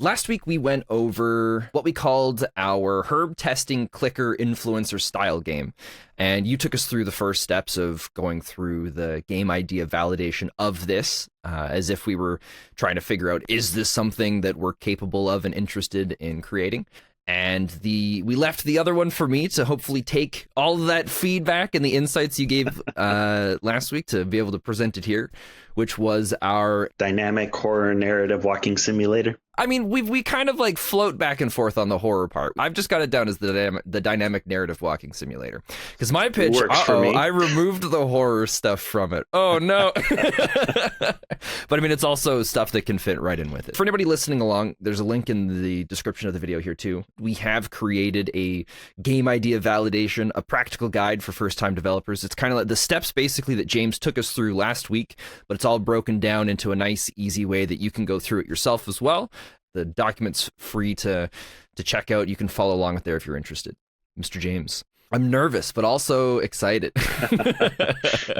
Last week, we went over what we called our herb testing clicker influencer style game. And you took us through the first steps of going through the game idea validation of this, as if we were trying to figure out, is this something that we're capable of and interested in creating? And we left the other one for me to hopefully take all of that feedback and the insights you gave last week to be able to present it here, which was our dynamic horror narrative walking simulator. I mean, we kind of like float back and forth on the horror part. I've just got it down as the dynamic narrative walking simulator. Because my pitch, I removed the horror stuff from it. Oh, no. But I mean, it's also stuff that can fit right in with it. For anybody listening along, there's a link in the description of the video here too. We have created a game idea validation, a practical guide for first-time developers. It's kind of like the steps basically that James took us through last week, but it's all broken down into a nice, easy way that you can go through it yourself as well. The document's free to check out. You can follow along with there if you're interested. Mr. James, I'm nervous, but also excited.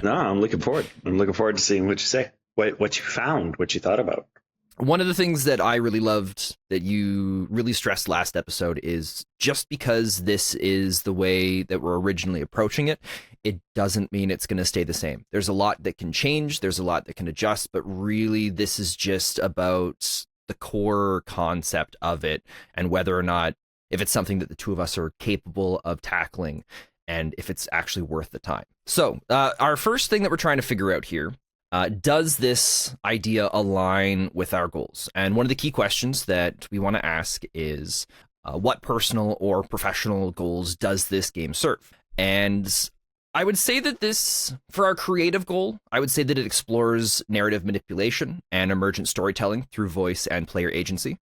No, I'm looking forward. I'm looking forward to seeing what you say, what you found, what you thought about. One of the things that I really loved that you really stressed last episode is just because this is the way that we're originally approaching it, it doesn't mean it's going to stay the same. There's a lot that can change. There's a lot that can adjust, but really this is just about the core concept of it and whether or not, if it's something that the two of us are capable of tackling and if it's actually worth the time. So our first thing that we're trying to figure out here, does this idea align with our goals? And one of the key questions that we want to ask is, what personal or professional goals does this game serve? And I would say that this, for our creative goal, I would say that it explores narrative manipulation and emergent storytelling through voice and player agency.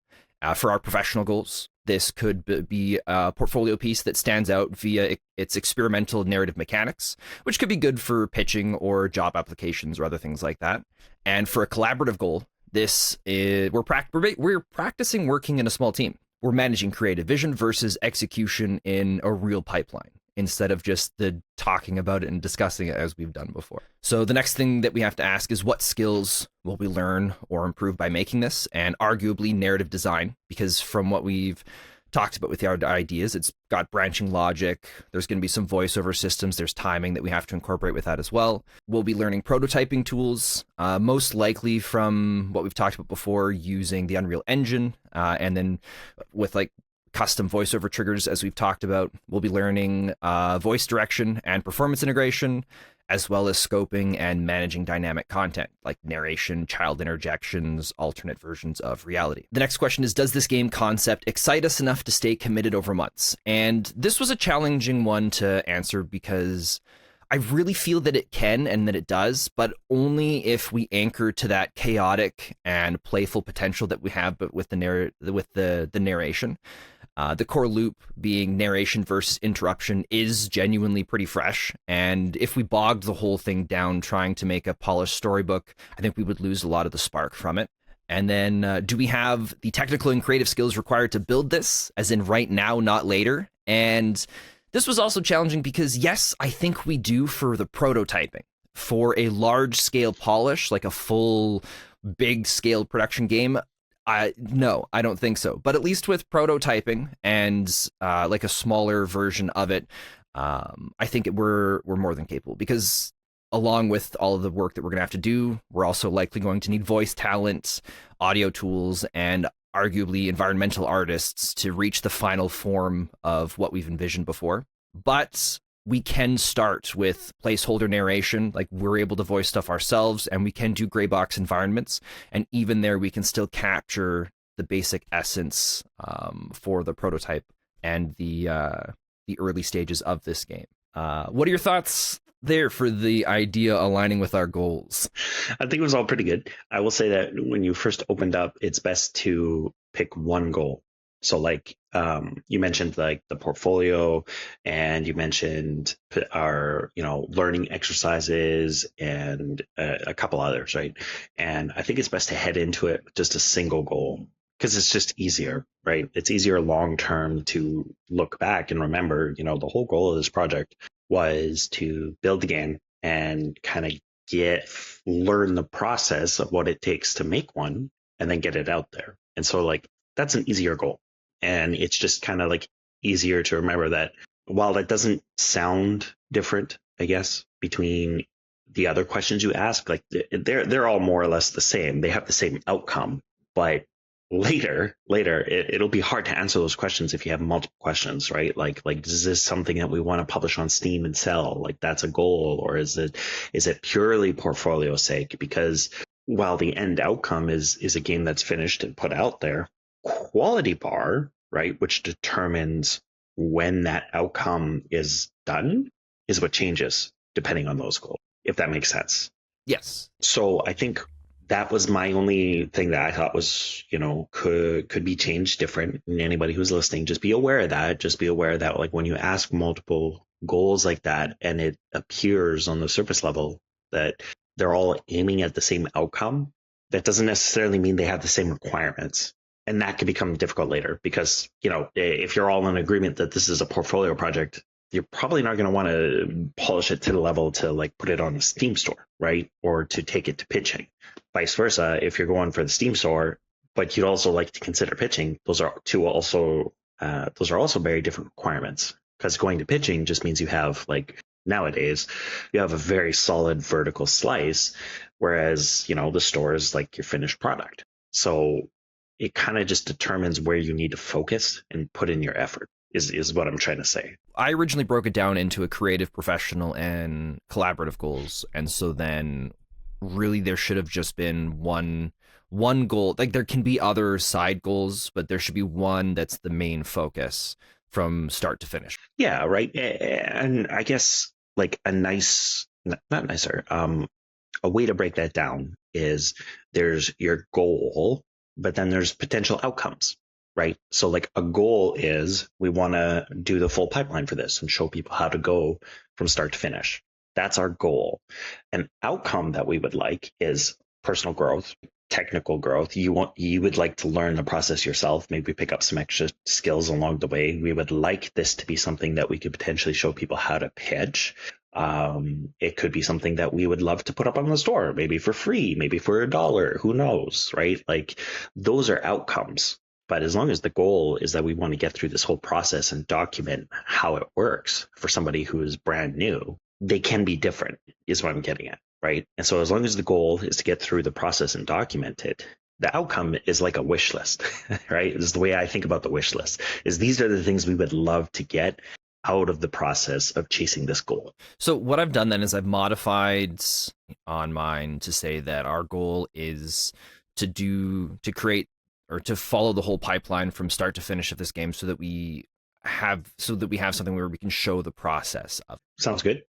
For our professional goals, this could be a portfolio piece that stands out via its experimental narrative mechanics, which could be good for pitching or job applications or other things like that. And for a collaborative goal, this is we're practicing working in a small team. We're managing creative vision versus execution in a real pipeline, instead of just the talking about it and discussing it as we've done before. So the next thing that we have to ask is, what skills will we learn or improve by making this? And arguably narrative design, because from what we've talked about with the ideas, it's got branching logic. There's going to be some voiceover systems. There's timing that we have to incorporate with that as well. We'll be learning prototyping tools, most likely from what we've talked about before, using the Unreal Engine, and then with like custom voiceover triggers, as we've talked about. We'll be learning voice direction and performance integration, as well as scoping and managing dynamic content like narration, child interjections, alternate versions of reality. The next question is, does this game concept excite us enough to stay committed over months? And this was a challenging one to answer because I really feel that it can and that it does, but only if we anchor to that chaotic and playful potential that we have, but with the narration. The core loop being narration versus interruption is genuinely pretty fresh. And if we bogged the whole thing down trying to make a polished storybook, I think we would lose a lot of the spark from it. And then do we have the technical and creative skills required to build this, as in right now, not later? And this was also challenging because, yes, I think we do for the prototyping. For a large scale polish, like a full big scale production game, no, I don't think so. But at least with prototyping and like a smaller version of it, I think we're more than capable, because along with all of the work that we're going to have to do, we're also likely going to need voice talent, audio tools, and arguably environmental artists to reach the final form of what we've envisioned before. But we can start with placeholder narration, like we're able to voice stuff ourselves, and we can do gray box environments. And even there, we can still capture the basic essence for the prototype and the early stages of this game. What are your thoughts there for the idea aligning with our goals? I think it was all pretty good. I will say that when you first opened up, it's best to pick one goal. So like you mentioned like the portfolio, and you mentioned our learning exercises and a couple others, right? And I think it's best to head into it with just a single goal, because it's just easier, right? It's easier long term to look back and remember, the whole goal of this project was to build the game and kind of learn the process of what it takes to make one, and then get it out there. And so like that's an easier goal. And it's just kind of like easier to remember that while that doesn't sound different, I guess, between the other questions you ask, like they're all more or less the same. They have the same outcome, but later it'll be hard to answer those questions if you have multiple questions, right? Like is this something that we want to publish on Steam and sell? Like that's a goal, or is it purely portfolio sake? Because while the end outcome is a game that's finished and put out there, quality bar, right, which determines when that outcome is done, is what changes depending on those goals, if that makes sense. Yes. So I think that was my only thing that I thought was, could be changed different. And anybody who's listening, just be aware of that. Just be aware that like when you ask multiple goals like that and it appears on the surface level that they're all aiming at the same outcome, that doesn't necessarily mean they have the same requirements. And that can become difficult later because, if you're all in agreement that this is a portfolio project, you're probably not going to want to polish it to the level to like put it on the Steam store, right? Or to take it to pitching. Vice versa, if you're going for the Steam store, but you'd also like to consider pitching, those are also very different requirements. Because going to pitching just means you have like nowadays, you have a very solid vertical slice, whereas the store is like your finished product. So it kind of just determines where you need to focus and put in your effort is what I'm trying to say. I originally broke it down into a creative, professional, and collaborative goals. And so then really there should have just been one goal. Like there can be other side goals, but there should be one that's the main focus from start to finish. Yeah, right. And I guess like a nice, not nicer, a way to break that down is there's your goal, but then there's potential outcomes. Right. So like a goal is we want to do the full pipeline for this and show people how to go from start to finish. That's our goal. An outcome that we would like is personal growth, technical growth. You would like to learn the process yourself, maybe pick up some extra skills along the way. We would like this to be something that we could potentially show people how to pitch. It could be something that we would love to put up on the store, maybe for free, maybe for $1, who knows, right? Like those are outcomes. But as long as the goal is that we want to get through this whole process and document how it works for somebody who is brand new, they can be different, is what I'm getting at, right? And so as long as the goal is to get through the process and document it, the outcome is like a wish list, right? This is the way I think about the wish list, is these are the things we would love to get out of the process of chasing this goal. So what I've done then is I've modified on mine to say that our goal is to create or to follow the whole pipeline from start to finish of this game so that we have something where we can show the process of. Sounds good.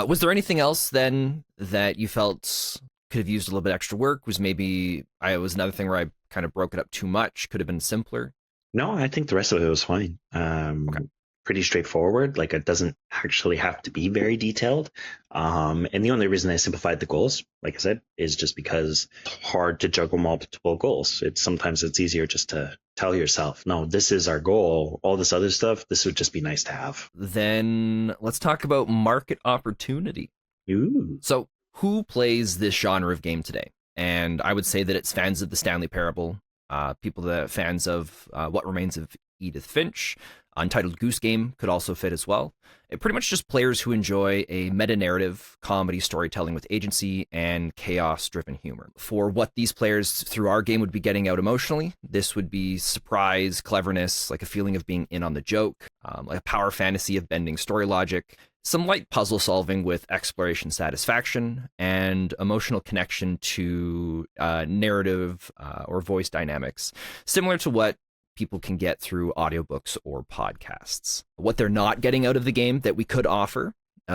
Was there anything else then that you felt could have used a little bit extra work? Was another thing where I kind of broke it up too much? Could have been simpler? No, I think the rest of it was fine. Okay. Pretty straightforward. Like it doesn't actually have to be very detailed. And the only reason I simplified the goals, like I said, is just because it's hard to juggle multiple goals. Sometimes it's easier just to tell yourself, no, this is our goal. All this other stuff, this would just be nice to have. Then let's talk about market opportunity. Ooh. So who plays this genre of game today? And I would say that it's fans of the Stanley Parable, fans of What Remains of Edith Finch. Untitled Goose Game could also fit as well. It pretty much just players who enjoy a meta-narrative comedy storytelling with agency and chaos-driven humor. For what these players through our game would be getting out emotionally, this would be surprise, cleverness, like a feeling of being in on the joke, like a power fantasy of bending story logic, some light puzzle solving with exploration satisfaction, and emotional connection to narrative or voice dynamics, similar to what people can get through audiobooks or podcasts. What they're not getting out of the game that we could offer,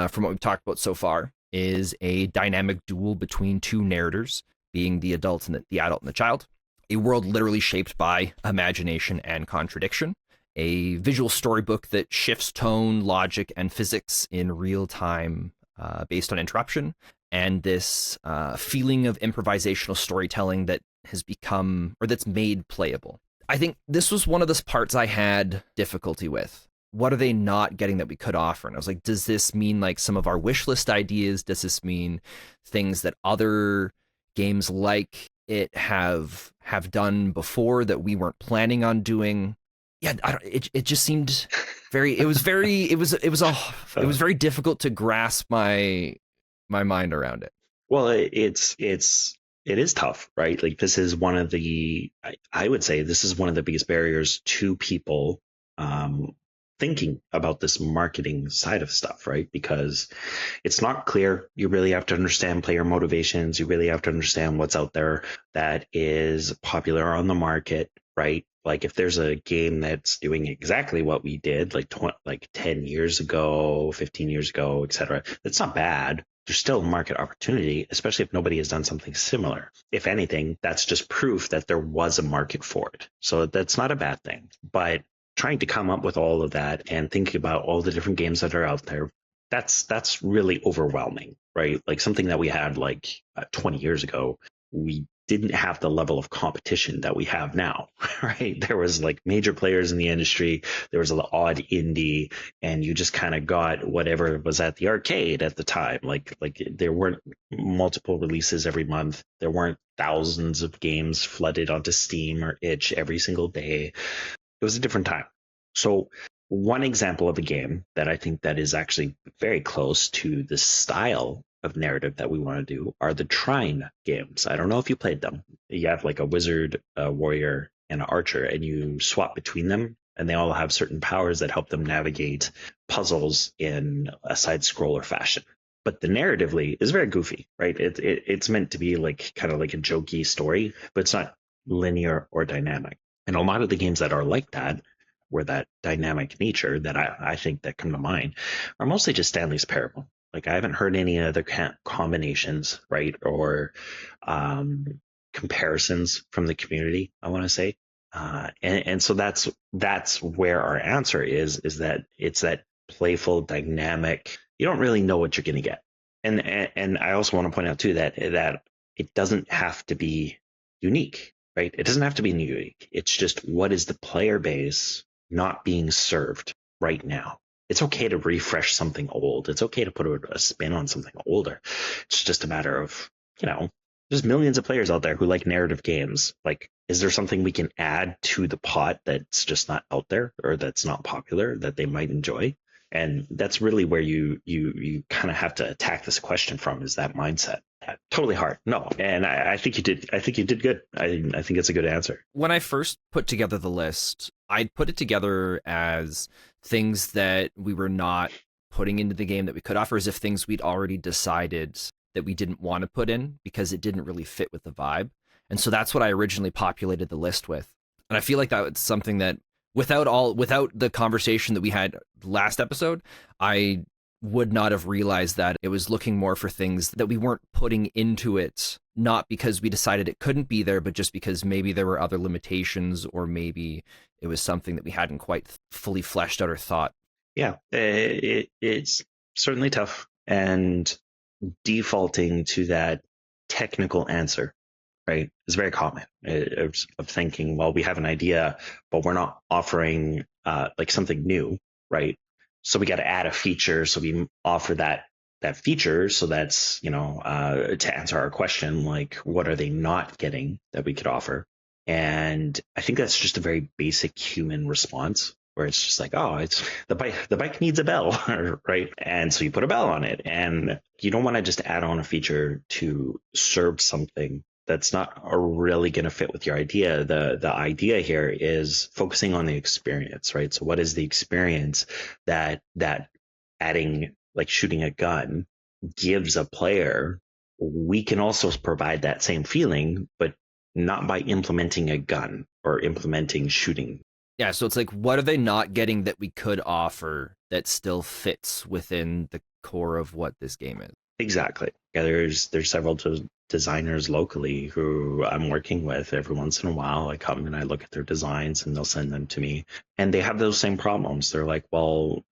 from what we've talked about so far, is a dynamic duel between two narrators, being the adult and the child, a world literally shaped by imagination and contradiction, a visual storybook that shifts tone, logic, and physics in real time based on interruption, and this feeling of improvisational storytelling that has become, or that's made playable. I think this was one of the parts I had difficulty with. What are they not getting that we could offer? And I was like, does this mean like some of our wish list ideas? Does this mean things that other games like it have done before that we weren't planning on doing. Yeah, it just seemed very. It was very. It was very difficult to grasp my mind around it. Well, it is tough, right? Like this is one of the I would say this is one of the biggest barriers to people um, thinking about this marketing side of stuff, right? Because it's not clear. You really have to understand player motivations. You really have to understand what's out there that is popular on the market, right? Like if there's a game that's doing exactly what we did like 10 years ago, 15 years ago, etc. That's not bad. There's still a market opportunity, especially if nobody has done something similar. If anything, that's just proof that there was a market for it. So that's not a bad thing. But trying to come up with all of that and thinking about all the different games that are out there, that's really overwhelming, right? Like something that we had like 20 years ago, we didn't have the level of competition that we have now, right? There was like major players in the industry, there was an odd indie, and you just kind of got whatever was at the arcade at the time. Like there weren't multiple releases every month. There weren't thousands of games flooded onto Steam or Itch every single day. It was a different time. So one example of a game that I think that is actually very close to the style of narrative that we want to do are the Trine games. I don't know if you played them. You have like a wizard, a warrior, and an archer, and you swap between them, and they all have certain powers that help them navigate puzzles in a side scroller fashion. But the narratively is very goofy, right? It's meant to be like kind of like a jokey story, but it's not linear or dynamic. And a lot of the games that are like that, where that dynamic nature that I think that come to mind, are mostly just Stanley's Parable. Like I haven't heard any other combinations, right, or comparisons from the community, I want to say, and so that's where our answer is that it's that playful, dynamic. You don't really know what you're going to get, and I also want to point out too that it doesn't have to be unique, right? It doesn't have to be unique. It's just what is the player base not being served right now. It's okay to refresh something old. It's okay to put a spin on something older. It's just a matter of, there's millions of players out there who like narrative games. Like, is there something we can add to the pot that's just not out there or that's not popular that they might enjoy? And that's really where you kind of have to attack this question from, is that mindset. Totally hard. No. And I think you did. I think you did good. I think it's a good answer. When I first put together the list, I'd put it together as things that we were not putting into the game that we could offer, as if things we'd already decided that we didn't want to put in because it didn't really fit with the vibe. And so that's what I originally populated the list with. And I feel like that was something that without the conversation that we had last episode, I would not have realized that it was looking more for things that we weren't putting into it, not because we decided it couldn't be there, but just because maybe there were other limitations, or maybe it was something that we hadn't quite fully fleshed out or thought. Yeah, it's certainly tough, and defaulting to that technical answer, right, is very common, of thinking, well, we have an idea, but we're not offering like something new, right? So we got to add a feature. So we offer that feature. So that's, to answer our question, like, what are they not getting that we could offer? And I think that's just a very basic human response, where it's just like, oh, it's the bike needs a bell, right? And so you put a bell on it, and you don't want to just add on a feature to serve something that's not really going to fit with your idea. The idea here is focusing on the experience, right? So what is the experience that adding, like shooting a gun, gives a player? We can also provide that same feeling, but not by implementing a gun or implementing shooting. Yeah, so it's like, what are they not getting that we could offer that still fits within the core of what this game is? Exactly. Yeah, there's several designers locally who I'm working with every once in a while. I come and I look at their designs and they'll send them to me. And they have those same problems. They're like, well,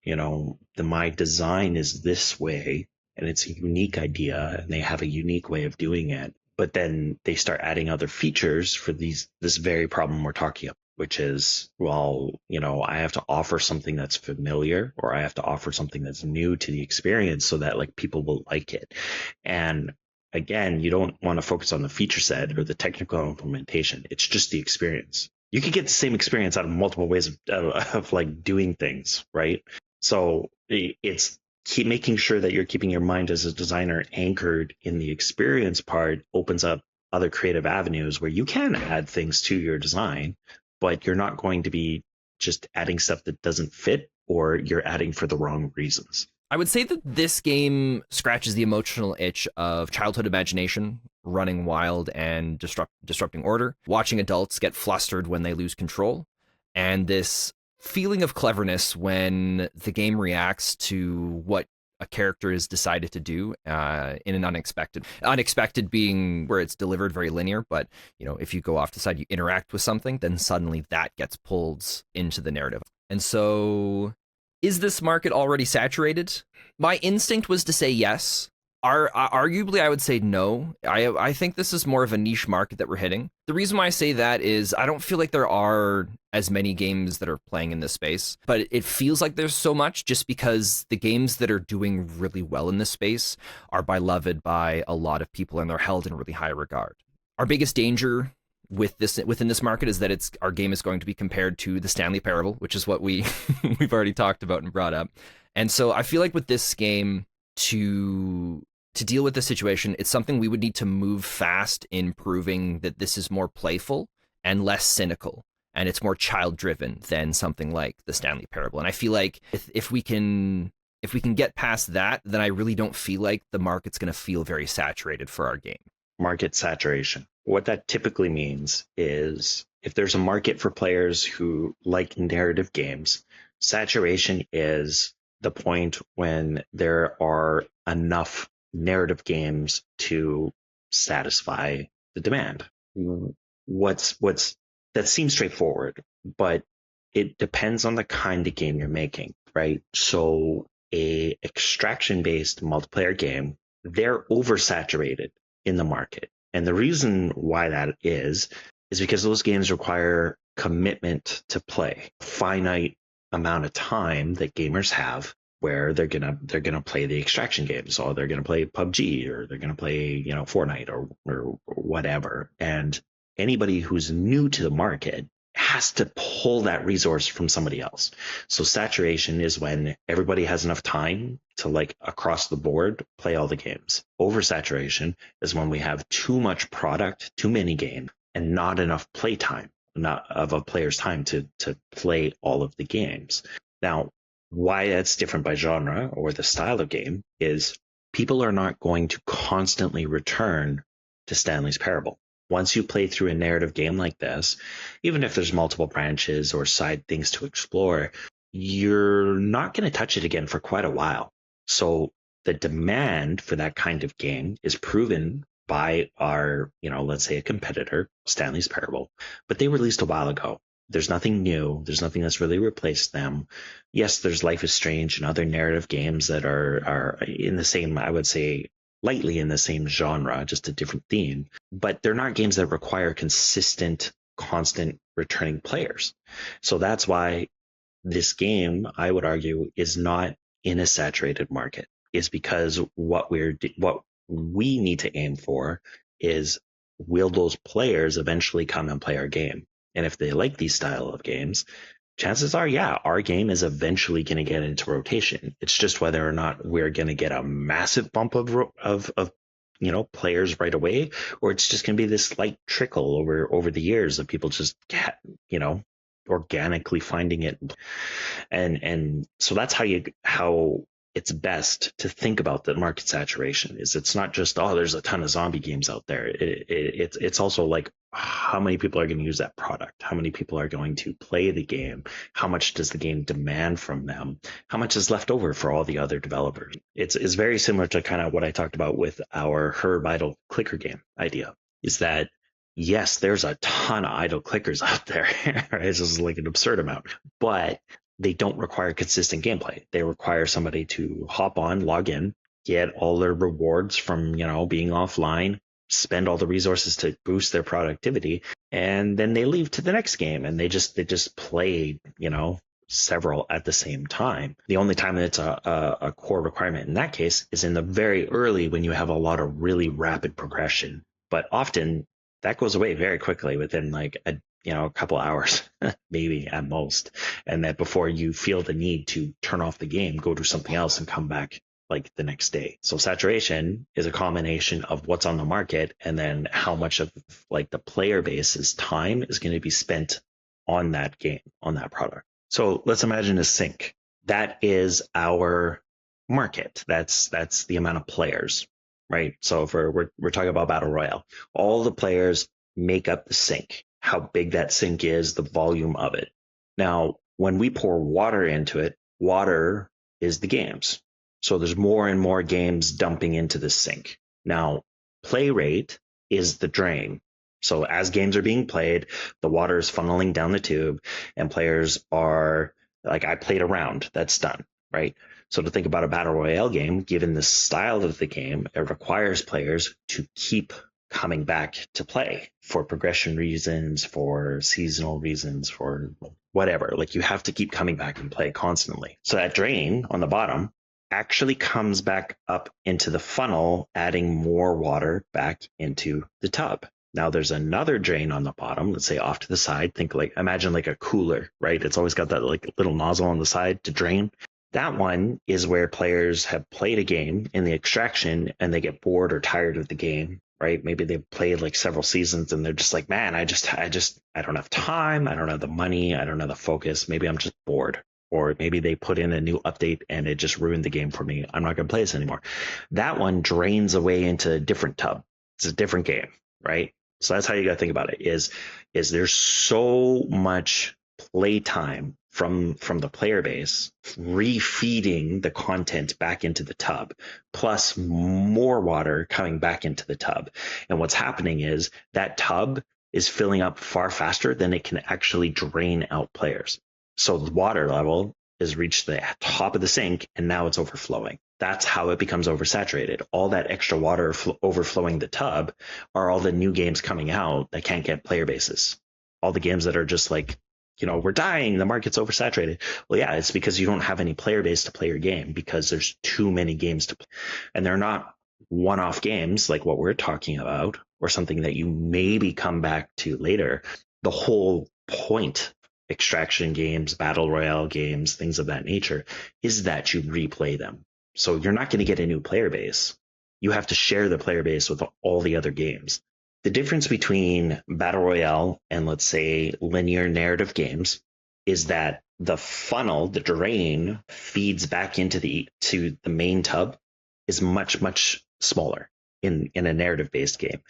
my design is this way and it's a unique idea and they have a unique way of doing it. But then they start adding other features for this very problem we're talking about, which is, well, I have to offer something that's familiar, or I have to offer something that's new to the experience so that like people will like it. And again, you don't want to focus on the feature set or the technical implementation. It's just the experience. You could get the same experience out of multiple ways of like doing things, right? So it's keep making sure that you're keeping your mind as a designer anchored in the experience part opens up other creative avenues where you can add things to your design, but you're not going to be just adding stuff that doesn't fit or you're adding for the wrong reasons. I would say that this game scratches the emotional itch of childhood imagination running wild and disrupting order, watching adults get flustered when they lose control, and this feeling of cleverness when the game reacts to what a character is decided to do in an unexpected being where it's delivered very linear, but if you go off the side, you interact with something, then suddenly that gets pulled into the narrative. And so is this market already saturated? My instinct was to say yes. Arguably, I would say no. I think this is more of a niche market that we're hitting. The reason why I say that is I don't feel like there are as many games that are playing in this space, but it feels like there's so much just because the games that are doing really well in this space are beloved by a lot of people and they're held in really high regard. Our biggest danger within this market is that our game is going to be compared to the Stanley Parable, which is what we've already talked about and brought up. And so I feel like with this game, to deal with the situation, it's something we would need to move fast in proving that this is more playful and less cynical, and it's more child driven than something like the Stanley Parable. And I feel like if we can get past that, then I really don't feel like the market's going to feel very saturated for our game. Market saturation. What that typically means is if there's a market for players who like narrative games, saturation is the point when there are enough narrative games to satisfy the demand. That seems straightforward, but it depends on the kind of game you're making, right? So a extraction-based multiplayer game, they're oversaturated in the market. And the reason why that is because those games require commitment to play, finite amount of time that gamers have where they're gonna play the extraction games, or they're gonna play PUBG, or they're gonna play Fortnite or whatever. And anybody who's new to the market has to pull that resource from somebody else. So saturation is when everybody has enough time to, like, across the board play all the games. Oversaturation is when we have too much product, too many games, and not enough play time, not of a player's time to play all of the games. Now, why that's different by genre or the style of game is people are not going to constantly return to Stanley's Parable. Once you play through a narrative game like this, even if there's multiple branches or side things to explore, you're not going to touch it again for quite a while. So the demand for that kind of game is proven by our, let's say a competitor, Stanley's Parable, but they released a while ago. There's nothing new. There's nothing that's really replaced them. Yes, there's Life is Strange and other narrative games that are in the same, I would say, lightly in the same genre, just a different theme, but they're not games that require consistent, constant returning players. So that's why this game, I would argue, is not in a saturated market, is because what we need to aim for is, will those players eventually come and play our game? And if they like these style of games, chances are, yeah, our game is eventually going to get into rotation. It's just whether or not we're going to get a massive bump of players right away, or it's just going to be this slight trickle over the years of people just organically finding it. And so that's how it's best to think about the market saturation. Is it's not just, there's a ton of zombie games out there. It's also like, how many people are going to use that product? How many people are going to play the game? How much does the game demand from them? How much is left over for all the other developers? It's very similar to kind of what I talked about with our Herb idle clicker game idea, is that yes, there's a ton of idle clickers out there. Right? It's just like an absurd amount, but they don't require consistent gameplay. They require somebody to hop on, log in, get all their rewards from, being offline, spend all the resources to boost their productivity, and then they leave to the next game and they just play, several at the same time. The only time that it's a core requirement in that case is in the very early when you have a lot of really rapid progression. But often that goes away very quickly within like a couple hours, maybe at most. And that before you feel the need to turn off the game, go do something else and come back like the next day. So saturation is a combination of what's on the market and then how much of like the player base's time is going to be spent on that game, on that product. So let's imagine a sink. That is our market. That's the amount of players, right? So if we're talking about battle royale, all the players make up the sink. How big that sink is, the volume of it. Now, when we pour water into it, water is the games. So there's more and more games dumping into the sink. Now, play rate is the drain. So as games are being played, the water is funneling down the tube and players are like, I played a round, that's done, right? So to think about a battle royale game, given the style of the game, it requires players to keep coming back to play for progression reasons, for seasonal reasons, for whatever. Like you have to keep coming back and play constantly. So that drain on the bottom actually comes back up into the funnel, adding more water back into the tub. Now there's another drain on the bottom, let's say off to the side. Imagine like a cooler, right? It's always got that like little nozzle on the side to drain. That one is where players have played a game in the extraction and they get bored or tired of the game, right? Maybe they've played like several seasons and they're just like, man, I don't have time. I don't have the money. I don't have the focus. Maybe I'm just bored. Or maybe they put in a new update and it just ruined the game for me. I'm not going to play this anymore. That one drains away into a different tub. It's a different game, right? So that's how you got to think about it is there's so much playtime from the player base refeeding the content back into the tub, plus more water coming back into the tub. And what's happening is that tub is filling up far faster than it can actually drain out players. So the water level has reached the top of the sink and now it's overflowing. That's how it becomes oversaturated. All that extra water overflowing the tub are all the new games coming out that can't get player bases. All the games that are just like, we're dying, the market's oversaturated. Well, yeah, it's because you don't have any player base to play your game because there's too many games to play. And they're not one-off games like what we're talking about or something that you maybe come back to later. The whole point, extraction games, battle royale games, things of that nature, is that you replay them. So you're not going to get a new player base. You have to share the player base with all the other games. The difference between battle royale and let's say linear narrative games is that the funnel, the drain feeds back into the main tub is much, much smaller in a narrative based game.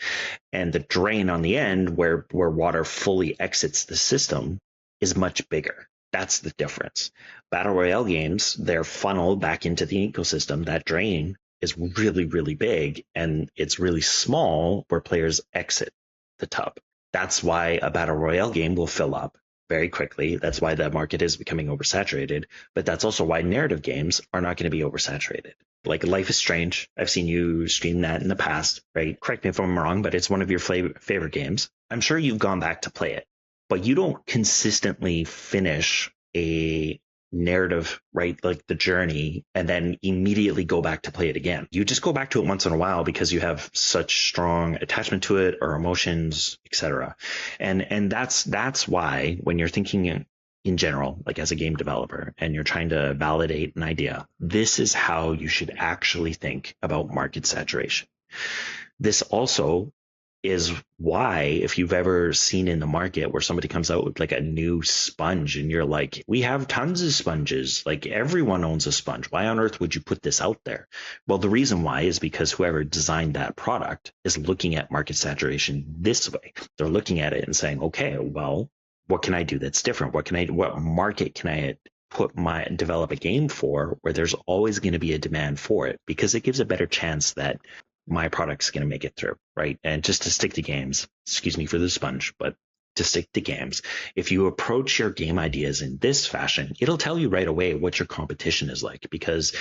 And the drain on the end where water fully exits the system is much bigger. That's the difference. Battle Royale games, they're funneled back into the ecosystem. That drain is really, really big and it's really small where players exit the tub. That's why a Battle Royale game will fill up very quickly. That's why the market is becoming oversaturated. But that's also why narrative games are not going to be oversaturated. Like Life is Strange. I've seen you stream that in the past, right? Correct me if I'm wrong, but it's one of your favorite games. I'm sure you've gone back to play it. But you don't consistently finish a narrative, right? Like the journey, and then immediately go back to play it again. You just go back to it once in a while because you have such strong attachment to it or emotions, etc. And that's why when you're thinking in general, like as a game developer, and you're trying to validate an idea, this is how you should actually think about market saturation. This also is why, if you've ever seen in the market where somebody comes out with like a new sponge and you're like, we have tons of sponges, like everyone owns a sponge. Why on earth would you put this out there? Well, the reason why is because whoever designed that product is looking at market saturation this way. They're looking at it and saying, okay, well, what can I do that's different? What market can I develop a game for where there's always going to be a demand for it? Because it gives a better chance that my product's going to make it through, right? And just to stick to games, excuse me for the sponge, but to stick to games, if you approach your game ideas in this fashion, it'll tell you right away what your competition is like, because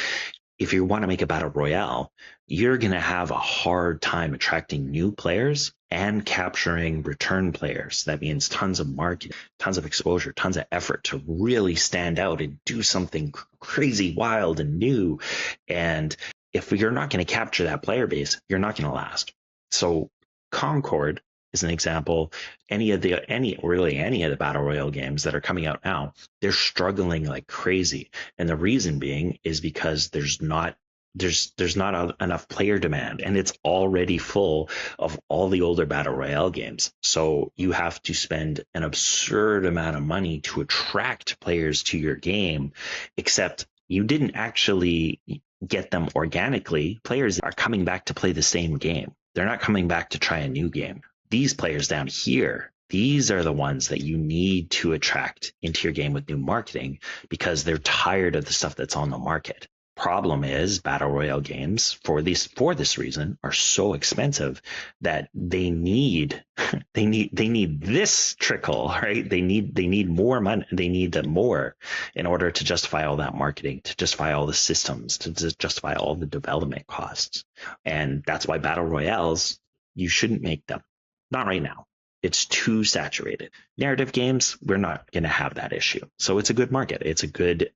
if you want to make a battle royale, you're going to have a hard time attracting new players and capturing return players. That means tons of marketing, tons of exposure, tons of effort to really stand out and do something crazy, wild, and new. And if you're not going to capture that player base, you're not going to last. So Concord is an example. Any of the battle royale games that are coming out now, they're struggling like crazy, and the reason being is because there's not enough player demand, and it's already full of all the older battle royale games. So you have to spend an absurd amount of money to attract players to your game, except you didn't actually get them organically. Players are coming back to play the same game. They're not coming back to try a new game. These players down here, these are the ones that you need to attract into your game with new marketing, because they're tired of the stuff that's on the market. Problem is, battle royale games for this reason are so expensive that they need this trickle, right? They need more money. They need more in order to justify all that marketing, to justify all the systems, to justify all the development costs. And that's why battle royales, you shouldn't make them. Not right now. It's too saturated. Narrative games, we're not going to have that issue. So it's a good market. It's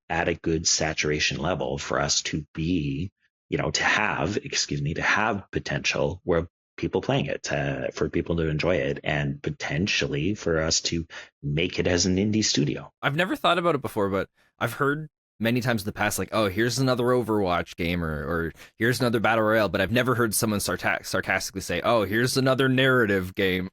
at a good saturation level for us to be, to have potential where people playing it, for people to enjoy it, and potentially for us to make it as an indie studio. I've never thought about it before, but I've heard many times in the past, like, oh, here's another Overwatch game, or here's another Battle Royale, but I've never heard someone sarcastically say, oh, here's another narrative game.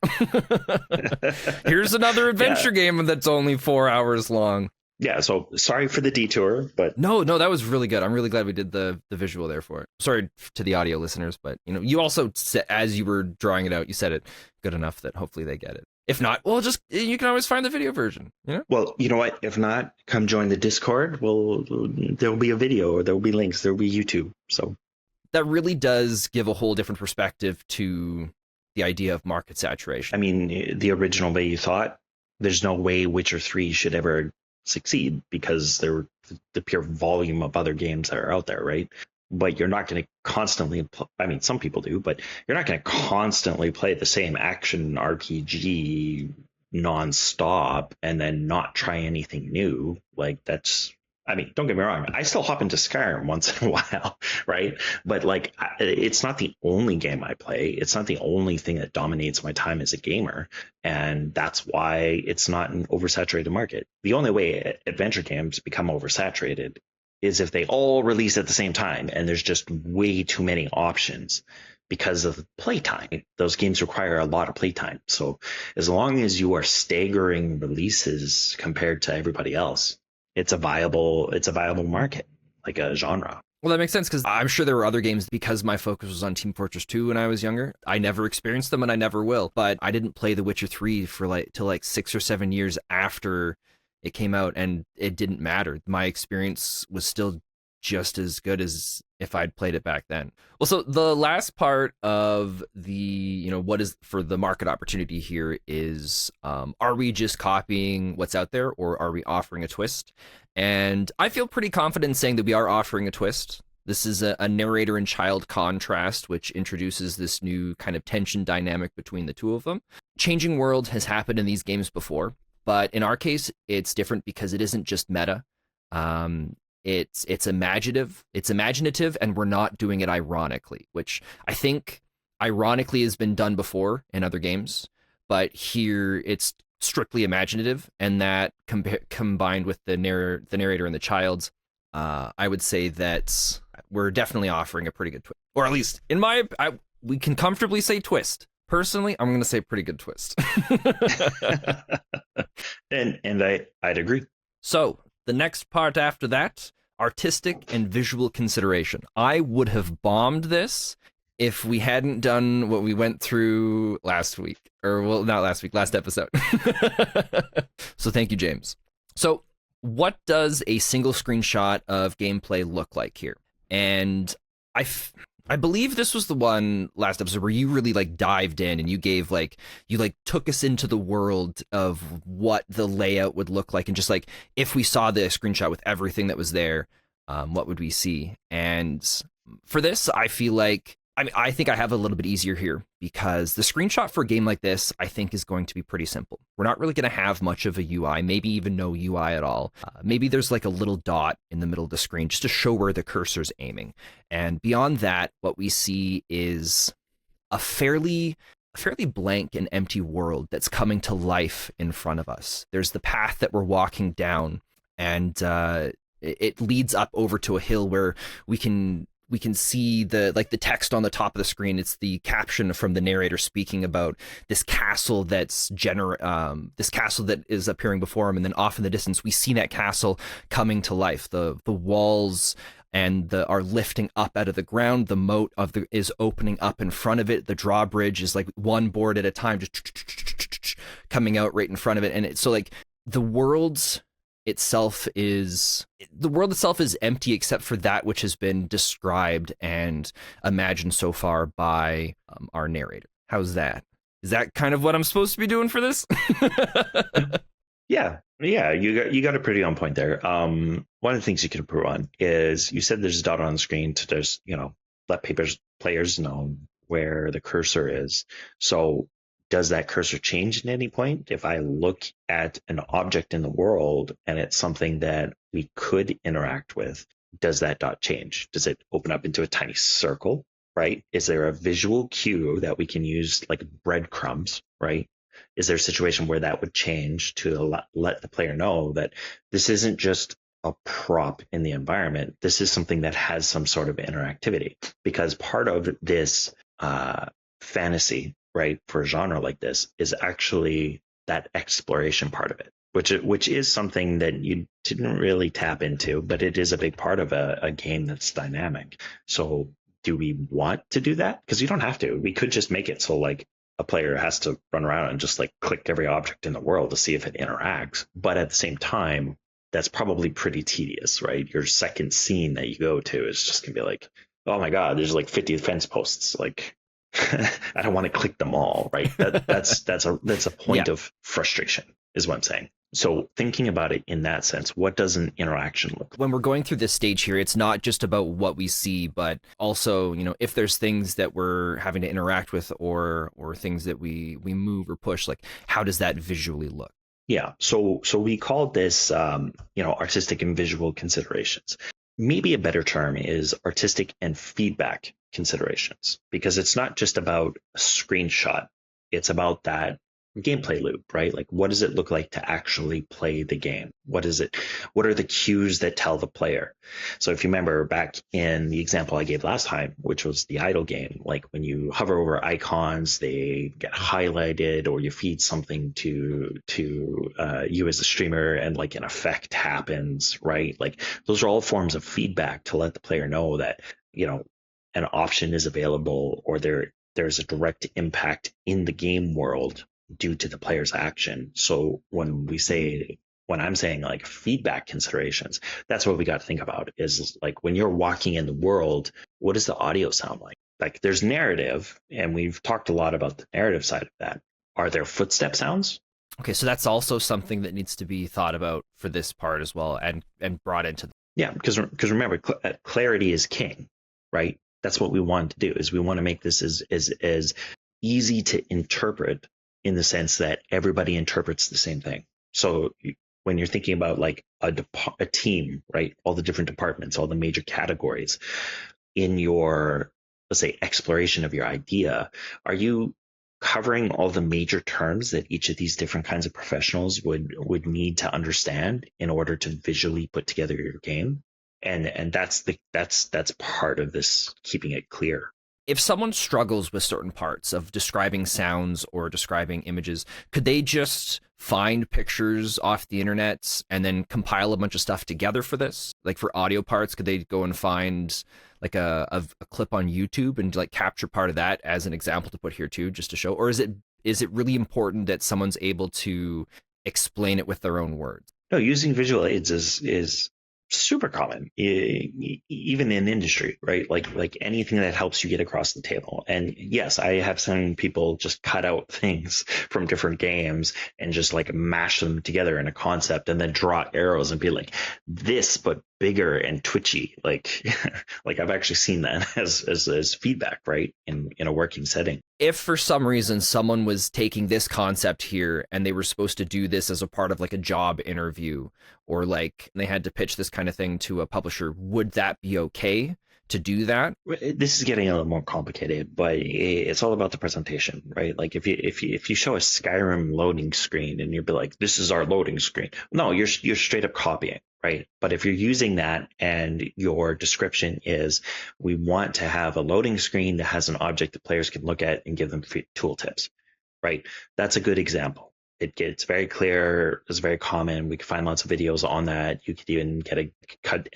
Here's another adventure game that's only 4 hours long. Yeah, so sorry for the detour, but... No, that was really good. I'm really glad we did the visual there for it. Sorry to the audio listeners, but, you also said, as you were drawing it out, you said it good enough that hopefully they get it. If not, well, you can always find the video version. Well, you know what? If not, come join the Discord. There'll be a video, or there'll be links. There'll be YouTube. So that really does give a whole different perspective to the idea of market saturation. I mean, the original way you thought, there's no way Witcher 3 should ever succeed, because they're the pure volume of other games that are out there, right? But you're not going to constantly, some people do, but you're not going to constantly play the same action RPG nonstop and then not try anything new. Like, that's, don't get me wrong, I still hop into Skyrim once in a while, right? But it's not the only game I play. It's not the only thing that dominates my time as a gamer. And that's why it's not an oversaturated market. The only way adventure games become oversaturated is if they all release at the same time and there's just way too many options because of playtime. Those games require a lot of playtime. So as long as you are staggering releases compared to everybody else, it's a viable market, like a genre. Well, that makes sense, because I'm sure there were other games, because my focus was on Team Fortress 2 when I was younger. I never experienced them, and I never will. But I didn't play The Witcher 3 till 6 or 7 years after it came out, and it didn't matter. My experience was still just as good as if I'd played it back then. Well, so the last part of the, what is for the market opportunity here is, are we just copying what's out there, or are we offering a twist? And I feel pretty confident in saying that we are offering a twist. This is a narrator and child contrast, which introduces this new kind of tension dynamic between the two of them. Changing world has happened in these games before, but in our case, it's different because it isn't just meta. It's imaginative, and we're not doing it ironically, which I think ironically has been done before in other games, but here it's strictly imaginative, and that combined with the narrator and the child, I would say that we're definitely offering a pretty good twist, or at least in we can comfortably say twist. Personally, I'm going to say pretty good twist. and I'd agree. So the next part after that, artistic and visual consideration. I would have bombed this if we hadn't done what we went through last week, or well, not last week, last episode. So thank you, James. So what does a single screenshot of gameplay look like here? And I believe this was the one last episode where you really dived in, and you gave you took us into the world of what the layout would look like, and just if we saw the screenshot with everything that was there, what would we see? And for this, I feel like I think I have a little bit easier here because the screenshot for a game like this, I think, is going to be pretty simple. We're not really going to have much of a UI, maybe even no UI at all. Maybe there's like a little dot in the middle of the screen just to show where the cursor's aiming. And beyond that, what we see is a fairly blank and empty world that's coming to life in front of us. There's the path that we're walking down, and it leads up over to a hill where we can see the text on the top of the screen. It's the caption from the narrator speaking about this castle this castle that is appearing before him, and then off in the distance we see that castle coming to life. The walls and are lifting up out of the ground. The moat is opening up in front of it. The drawbridge is like one board at a time, just coming out right in front of it. And so like the world itself is empty except for that which has been described and imagined so far by our narrator. How's that? Is that kind of what I'm supposed to be doing for this? Yeah, you got it pretty on point there. One of the things you can improve on is you said there's a dot on the screen to just let players know where the cursor is. So does that cursor change at any point? If I look at an object in the world and it's something that we could interact with, does that dot change? Does it open up into a tiny circle, right? Is there a visual cue that we can use like breadcrumbs, right? Is there a situation where that would change to let the player know that this isn't just a prop in the environment? This is something that has some sort of interactivity, because part of this fantasy, right, for a genre like this is actually that exploration part of it, which is something that you didn't really tap into, but it is a big part of a game that's dynamic. So do we want to do that? Because you don't have to. We could just make it so like a player has to run around and just like click every object in the world to see if it interacts. But at the same time, that's probably pretty tedious, right? Your second scene that you go to is just gonna be like, oh my God, there's like 50 fence posts. Like, I don't want to click them all, right? That's a point of frustration, is what I'm saying. So thinking about it in that sense, what does an interaction look like? When we're going through this stage here, it's not just about what we see, but also, if there's things that we're having to interact with or things that we move or push, like how does that visually look? Yeah. So we called this, artistic and visual considerations. Maybe a better term is artistic and feedback considerations, because it's not just about a screenshot. It's about that gameplay loop, right? Like, what does it look like to actually play the game? What are the cues that tell the player? So if you remember back in the example I gave last time, which was the idle game, like when you hover over icons, they get highlighted, or you feed something to you as a streamer and like an effect happens, right? Like those are all forms of feedback to let the player know that, an option is available, or there's a direct impact in the game world due to the player's action. So when I'm saying like feedback considerations, that's what we got to think about, is like when you're walking in the world, what does the audio sound like? Like there's narrative, and we've talked a lot about the narrative side of that. Are there footstep sounds? Okay, so that's also something that needs to be thought about for this part as well, and brought into Yeah, because remember, clarity is king, right? That's what we want to do, is we want to make this as easy to interpret, in the sense that everybody interprets the same thing. So when you're thinking about like a team, right, all the different departments, all the major categories in your, let's say, exploration of your idea, are you covering all the major terms that each of these different kinds of professionals would need to understand in order to visually put together your game? And that's part of this, keeping it clear. If someone struggles with certain parts of describing sounds or describing images, could they just find pictures off the internet and then compile a bunch of stuff together for this? Like for audio parts, could they go and find like a clip on YouTube and like capture part of that as an example to put here too, just to show? Or is it really important that someone's able to explain it with their own words? No, using visual aids is super common, even in industry, right? Like anything that helps you get across the table. And yes, I have seen people just cut out things from different games and just like mash them together in a concept, and then draw arrows and be like this, but bigger and twitchy. Like like I've actually seen that as feedback, right? In a working setting. If for some reason someone was taking this concept here and they were supposed to do this as a part of like a job interview, or like they had to pitch this kind of thing to a publisher, would that be okay to do that? This is getting a little more complicated, but it's all about the presentation, right? Like if you show a Skyrim loading screen and you'd be like, "This is our loading screen," no, you're straight up copying, right? But if you're using that and your description is, "We want to have a loading screen that has an object that players can look at and give them tooltips," right? That's a good example. It gets very clear. It's very common. We can find lots of videos on that. You could even get a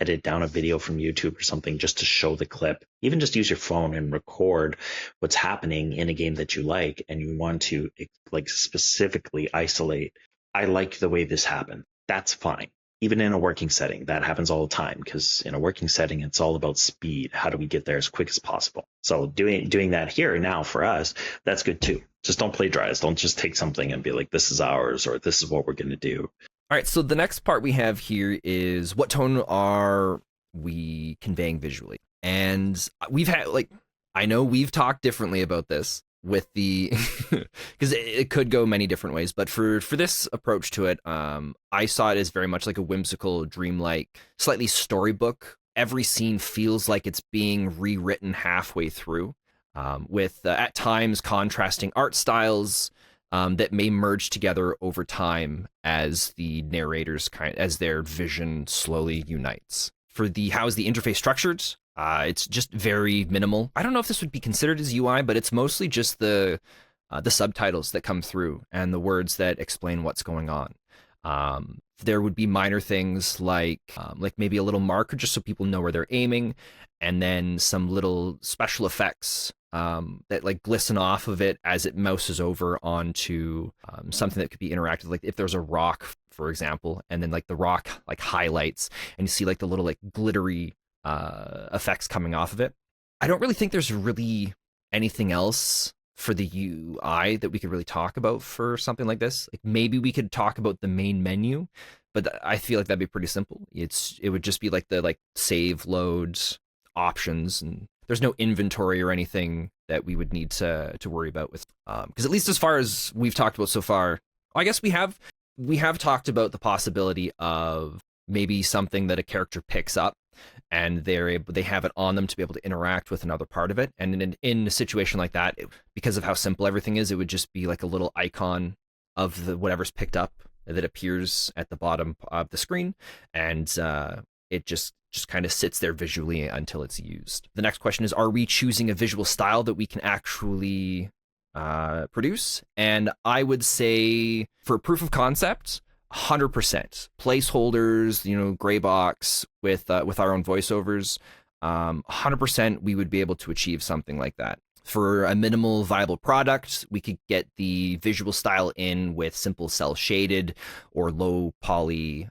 edit down a video from YouTube or something just to show the clip. Even just use your phone and record what's happening in a game that you like, and you want to like specifically isolate. I like the way this happened. That's fine. Even in a working setting, that happens all the time, because in a working setting, it's all about speed. How do we get there as quick as possible? So doing that here now for us, that's good too. Just don't plagiarize. Don't just take something and be like, this is ours, or this is what we're going to do. All right, so the next part we have here is what tone are we conveying visually? And we've had, like, I know we've talked differently about this with the, because it could go many different ways, but for this approach to it, I saw it as very much like a whimsical, dreamlike, slightly storybook. Every scene feels like it's being rewritten halfway through, with at times contrasting art styles that may merge together over time as the narrators as their vision slowly unites. For the how is the interface structured? It's just very minimal. I don't know if this would be considered as UI, but it's mostly just the subtitles that come through and the words that explain what's going on. There would be minor things like maybe a little marker just so people know where they're aiming, and then some little special effects that like glisten off of it as it mouses over onto something that could be interactive. Like if there's a rock, for example, and then like the rock like highlights, and you see like the little like glittery effects coming off of it. I don't really think there's really anything else for the UI that we could really talk about for something like this. Like maybe we could talk about the main menu, but I feel like that'd be pretty simple. It would just be like the like save, loads, options, and there's no inventory or anything that we would need to worry about with, because at least as far as we've talked about so far, I guess we have talked about the possibility of maybe something that a character picks up and they have it on them to be able to interact with another part of it. And in a situation like that, because of how simple everything is, it would just be like a little icon of the whatever's picked up that appears at the bottom of the screen, and it just kind of sits there visually until it's used. The next question is, are we choosing a visual style that we can actually produce? And I would say for proof of concept, 100% placeholders, gray box with our own voiceovers, 100% we would be able to achieve something like that. For a minimal viable product, we could get the visual style in with simple cell shaded or low poly,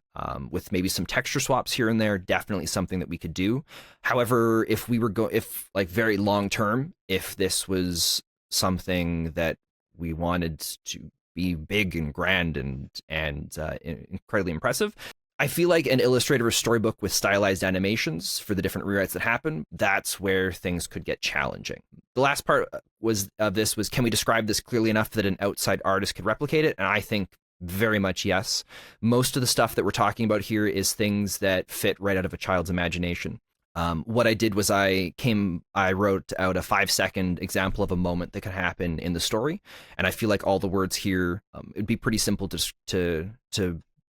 with maybe some texture swaps here and there. Definitely something that we could do. However, if we were if like very long term, if this was something that we wanted to be big and grand and incredibly impressive, I feel like an Illustrator or storybook with stylized animations for the different rewrites that happen, that's where things could get challenging. The last part was can we describe this clearly enough that an outside artist could replicate it? And I think very much yes. Most of the stuff that we're talking about here is things that fit right out of a child's imagination. What I did was I wrote out a 5-second example of a moment that could happen in the story, and I feel like all the words here, it'd be pretty simple to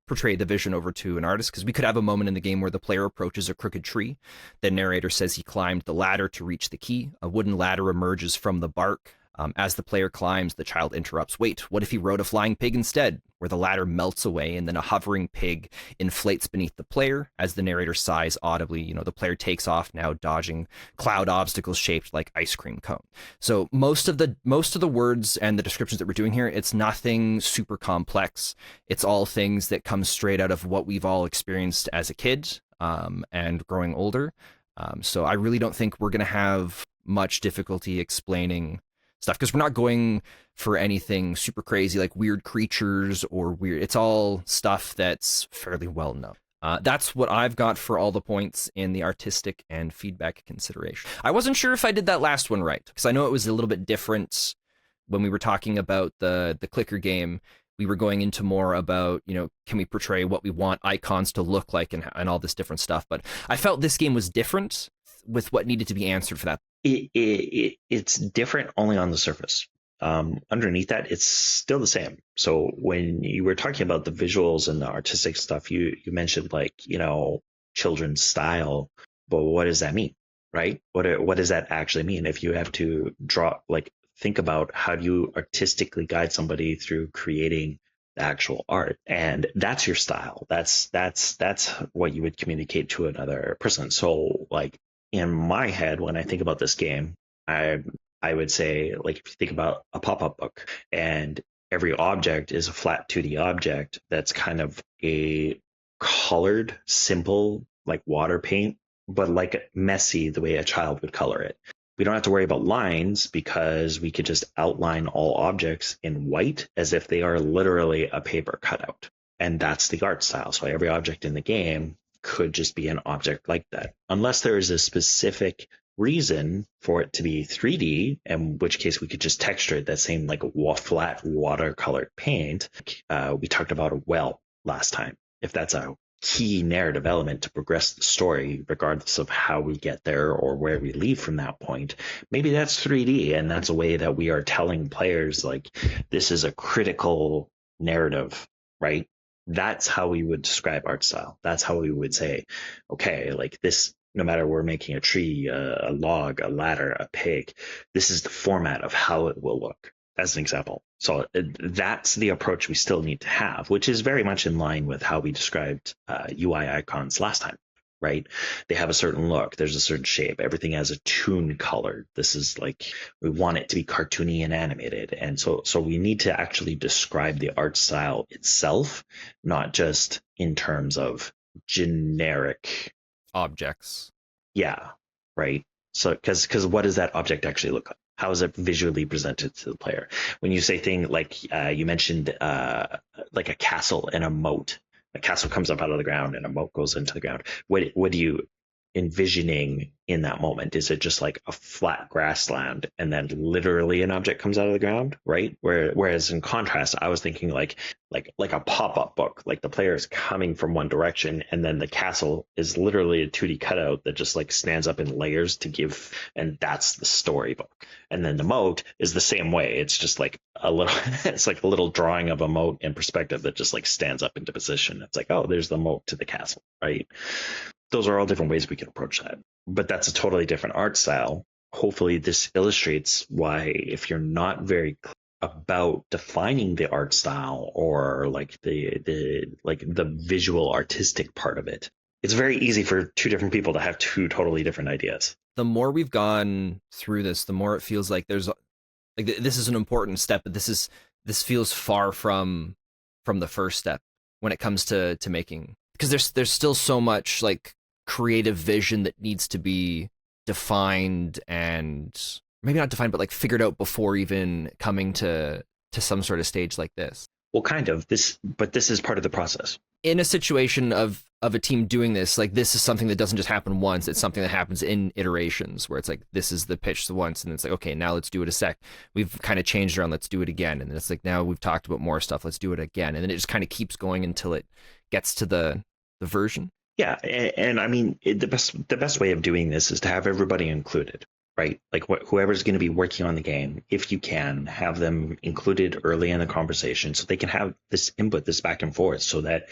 portray the vision over to an artist, because we could have a moment in the game where the player approaches a crooked tree. The narrator says he climbed the ladder to reach the key. A wooden ladder emerges from the bark. As the player climbs, the child interrupts. Wait, what if he rode a flying pig instead? Where the ladder melts away and then a hovering pig inflates beneath the player. As the narrator sighs audibly, the player takes off, now dodging cloud obstacles shaped like ice cream cone. So most of the words and the descriptions that we're doing here, it's nothing super complex. It's all things that come straight out of what we've all experienced as a kid, and growing older. So I really don't think we're going to have much difficulty explaining stuff, because we're not going for anything super crazy like weird creatures or weird. It's all stuff that's fairly well known. That's what I've got for all the points in the artistic and feedback consideration. I wasn't sure if I did that last one right, because I know it was a little bit different when we were talking about the clicker game. We were going into more about, can we portray what we want icons to look like and all this different stuff. But I felt this game was different with what needed to be answered for that. It's different only on the surface. Underneath that, it's still the same. So when you were talking about the visuals and the artistic stuff, you mentioned children's style, but what does that mean, right? What does that actually mean? If you have to think about how do you artistically guide somebody through creating the actual art, and that's your style. That's what you would communicate to another person. So in my head, when I think about this game, I would say, if you think about a pop-up book, and every object is a flat 2D object that's kind of a colored, simple, like water paint, but messy the way a child would color it. We don't have to worry about lines because we could just outline all objects in white as if they are literally a paper cutout. And that's the art style. So every object in the game could just be an object like that, unless there is a specific reason for it to be 3D, in which case we could just texture it that same flat watercolored paint. We talked about a well last time. If that's a key narrative element to progress the story, regardless of how we get there or where we leave from that point, maybe that's 3D, and that's a way that we are telling players this is a critical narrative, right? That's how we would describe art style. That's how we would say, okay, this, no matter we're making a tree, a log, a ladder, a pig, this is the format of how it will look, as an example. So that's the approach we still need to have, which is very much in line with how we described UI icons last time, right? They have a certain look. There's a certain shape. Everything has a tune color. This is we want it to be cartoony and animated. And so we need to actually describe the art style itself, not just in terms of generic objects. Yeah, right. So because what does that object actually look like? How is it visually presented to the player? When you say thing you mentioned a castle and a moat. A castle comes up out of the ground and a moat goes into the ground. What do you envisioning in that moment? Is it just a flat grassland and then literally an object comes out of the ground, right? Whereas in contrast, I was thinking like a pop-up book, the player is coming from one direction and then the castle is literally a 2D cutout that just stands up in layers to give, and that's the storybook. And then the moat is the same way. It's just a little it's a little drawing of a moat in perspective that just stands up into position. It's oh, there's the moat to the castle, right? Those are all different ways we can approach that, but that's a totally different art style. Hopefully this illustrates why, if you're not very clear about defining the art style or the visual artistic part of it, it's very easy for two different people to have two totally different ideas. The more we've gone through this, the more it feels like there's this is an important step, but this feels far from the first step when it comes to making, because there's still so much creative vision that needs to be defined, and maybe not defined, but figured out before even coming to some sort of stage like this. Well, kind of but this is part of the process. In a situation of a team doing this, this is something that doesn't just happen once. It's something that happens in iterations where it's this is the pitch once, and it's okay, now let's do it a sec. We've kind of changed around, let's do it again. And then it's now we've talked about more stuff, let's do it again. And then it just kind of keeps going until it gets to the version. Yeah, and I mean, the best way of doing this is to have everybody included, right? Whoever's going to be working on the game, if you can, have them included early in the conversation so they can have this input, this back and forth, so that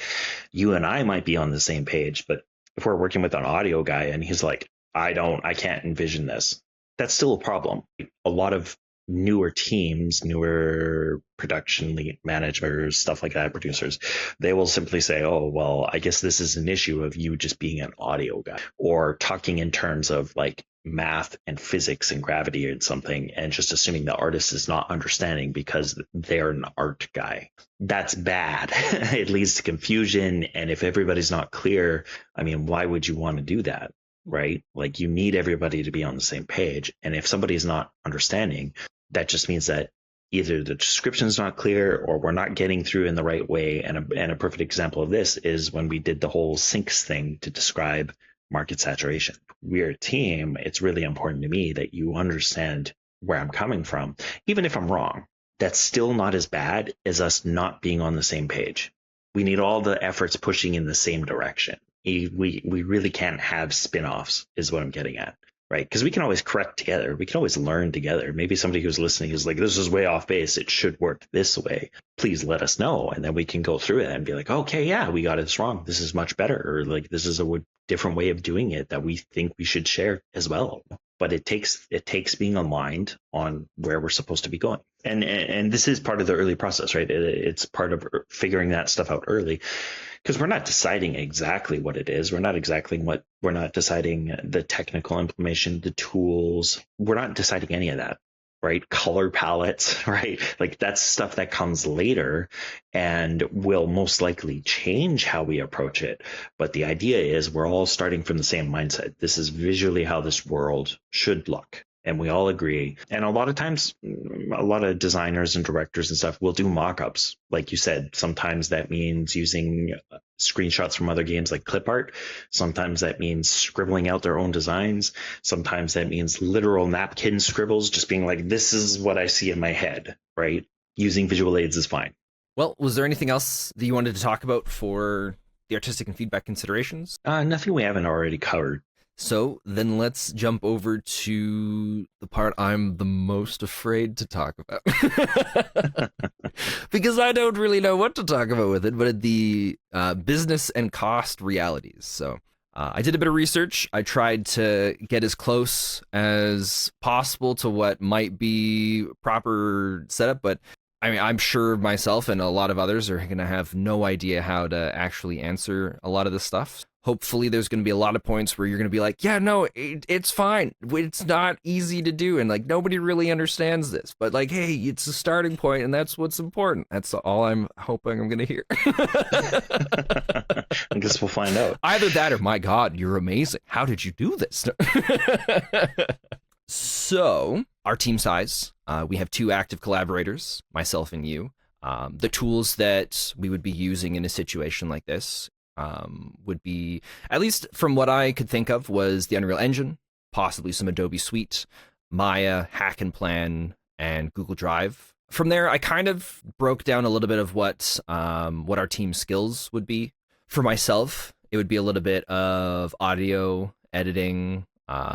you and I might be on the same page. But if we're working with an audio guy and he's I can't envision this, that's still a problem. A lot of newer teams, newer production lead managers, stuff like that, producers, they will simply say, oh, well, I guess this is an issue of you just being an audio guy, or talking in terms of math and physics and gravity and something, and just assuming the artist is not understanding because they're an art guy. That's bad. It leads to confusion. And if everybody's not clear, I mean, why would you want to do that? Right? You need everybody to be on the same page. And if somebody's not understanding, that just means that either the description's not clear or we're not getting through in the right way. And a perfect example of this is when we did the whole sinks thing to describe market saturation. We're a team. It's really important to me that you understand where I'm coming from. Even if I'm wrong, that's still not as bad as us not being on the same page. We need all the efforts pushing in the same direction. We really can't have spin-offs is what I'm getting at. Right. Because we can always correct together. We can always learn together. Maybe somebody who's listening is like, this is way off base. It should work this way. Please let us know. And then we can go through it and be like, okay, yeah, we got this wrong. This is much better. Or like, this is a different way of doing it that we think we should share as well. But it takes being aligned on where we're supposed to be going. And this is part of the early process, right? It's part of figuring that stuff out early. Because we're not deciding exactly what it is. We're not deciding the technical implementation, the tools. We're not deciding any of that, right? Color palettes, right? Like that's stuff that comes later and will most likely change how we approach it. But the idea is we're all starting from the same mindset. This is visually how this world should look. And we all agree. And a lot of times, a lot of designers and directors and stuff will do mock-ups. Like you said, sometimes that means using screenshots from other games like clip art. Sometimes that means scribbling out their own designs. Sometimes that means literal napkin scribbles, just being like, this is what I see in my head, right? Using visual aids is fine. Well, was there anything else that you wanted to talk about for the artistic and feedback considerations? Nothing we haven't already covered. So then let's jump over to the part I'm the most afraid to talk about. Because I don't really know what to talk about with it, but the business and cost realities. So I did a bit of research. I tried to get as close as possible to what might be proper setup, but I mean, I'm sure myself and a lot of others are going to have no idea how to actually answer a lot of this stuff. Hopefully there's going to be a lot of points where you're going to be like, yeah, no, it's fine. It's not easy to do. And like, nobody really understands this, but like, hey, it's a starting point and that's what's important. That's all I'm hoping I'm going to hear. I guess we'll find out. Either that or, my God, you're amazing. How did you do this? So our team size, we have 2 active collaborators, myself and you. The tools that we would be using in a situation like this would be, at least from what I could think of, was the Unreal Engine, possibly some Adobe Suite, Maya, Hack and Plan, and Google Drive. From there, I kind of broke down a little bit of what our team's skills would be. For myself, it would be a little bit of audio editing,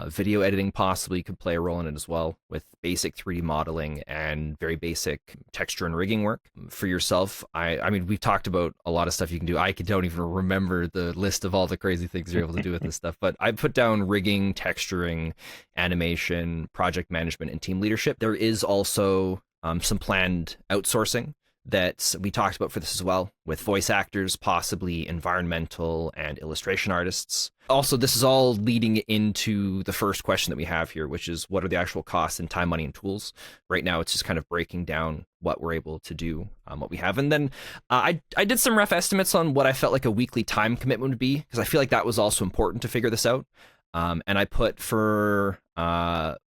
video editing possibly could play a role in it as well, with basic 3D modeling and very basic texture and rigging work. For yourself, I mean, we've talked about a lot of stuff you can do. I don't even remember the list of all the crazy things you're able to do with this stuff, but I put down rigging, texturing, animation, project management, and team leadership. There is also some planned outsourcing that we talked about for this as well, with voice actors, possibly environmental and illustration artists. Also, this is all leading into the first question that we have here, which is what are the actual costs in time, money, and tools? Right now, it's just kind of breaking down what we're able to do, what we have. And then I did some rough estimates on what I felt like a weekly time commitment would be, because I feel like that was also important to figure this out. And I put for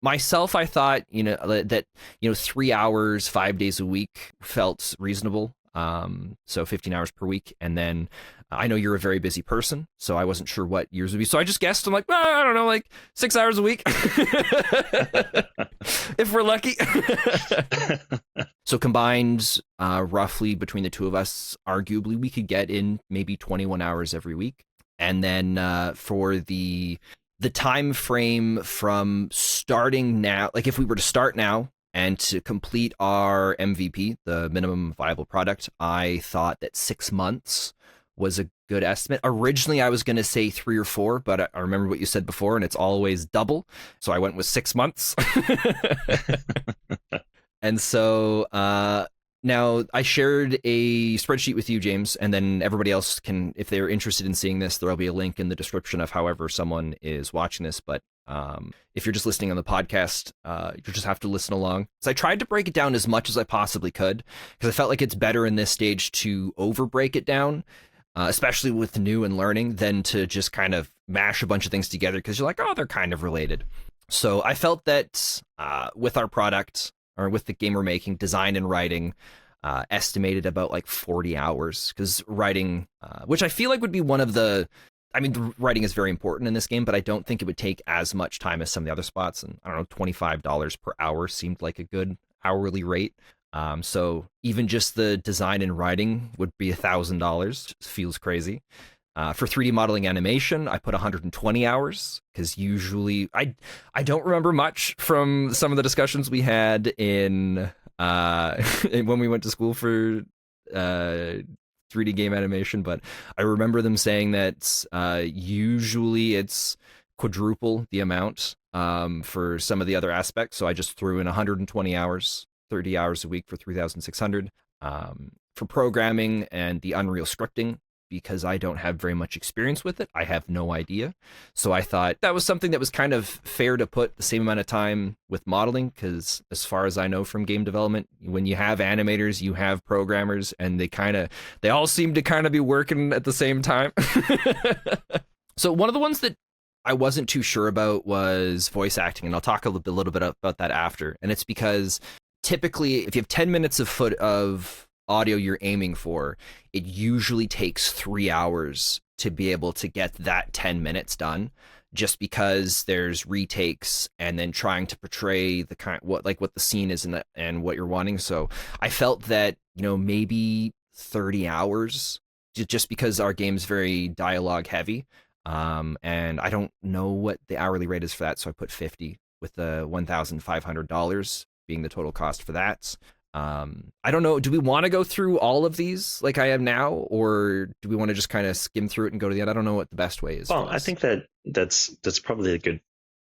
myself, I thought, that 3 hours, 5 days a week felt reasonable. So 15 hours per week. And then I know you're a very busy person, so I wasn't sure what yours would be. So I just guessed, I'm like, I don't know, like 6 hours a week, if we're lucky. So combined, roughly between the two of us, arguably we could get in maybe 21 hours every week. And then for the time frame from starting now, like if we were to start now and to complete our MVP, the minimum viable product, I thought that 6 months was a good estimate. Originally, I was going to say 3 or 4, but I remember what you said before, and it's always double. So I went with 6 months. And so now I shared a spreadsheet with you, James, and then everybody else can, if they're interested in seeing this, there'll be a link in the description of however someone is watching this. But if you're just listening on the podcast, you just have to listen along. So I tried to break it down as much as I possibly could, because I felt like it's better in this stage to over break it down, especially with new and learning, than to just kind of mash a bunch of things together because you're like, oh, they're kind of related. So I felt that with our product, or with the game we're making, design and writing, estimated about like 40 hours. Because writing, which I feel like would be one of the, I mean, the writing is very important in this game, but I don't think it would take as much time as some of the other spots. And I don't know, $25 per hour seemed like a good hourly rate. So even just the design and writing would be $1,000. Feels crazy. For 3D modeling animation, I put 120 hours because usually I don't remember much from some of the discussions we had in when we went to school for 3D game animation, but I remember them saying that usually it's quadruple the amount for some of the other aspects. So I just threw in 120 hours, 30 hours a week for 3,600 for programming and the Unreal scripting. Because I don't have very much experience with it, I have no idea. So I thought that was something that was kind of fair to put the same amount of time with modeling, because as far as I know from game development, when you have animators, you have programmers, and they all seem to kind of be working at the same time. So one of the ones that I wasn't too sure about was voice acting, and I'll talk a little bit about that after. And it's because typically, if you have 10 minutes of audio you're aiming for, it usually takes 3 hours to be able to get that 10 minutes done, just because there's retakes and then trying to portray the what the scene is and what you're wanting. So I felt that, maybe 30 hours, just because our game's very dialogue heavy. And I don't know what the hourly rate is for that, so I put 50, with the $1,500 being the total cost for that. I don't know. Do we want to go through all of these like I am now, or do we want to just kind of skim through it and go to the end? I don't know what the best way is. Well, I think that's probably good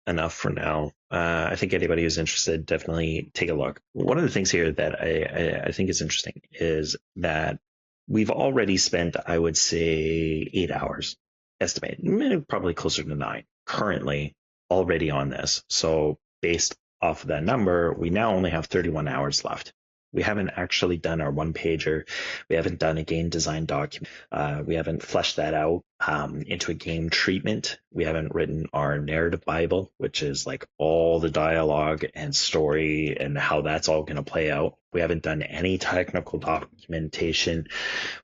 enough for now. I think anybody who's interested, definitely take a look. One of the things here that I think is interesting is that we've already spent, I would say, 8 hours, estimated, probably closer to 9 currently already on this. So based off of that number, we now only have 31 hours left. We haven't actually done our one pager. We haven't done a game design document. We haven't fleshed that out into a game treatment. We haven't written our narrative Bible, which is like all the dialogue and story and how that's all going to play out. We haven't done any technical documentation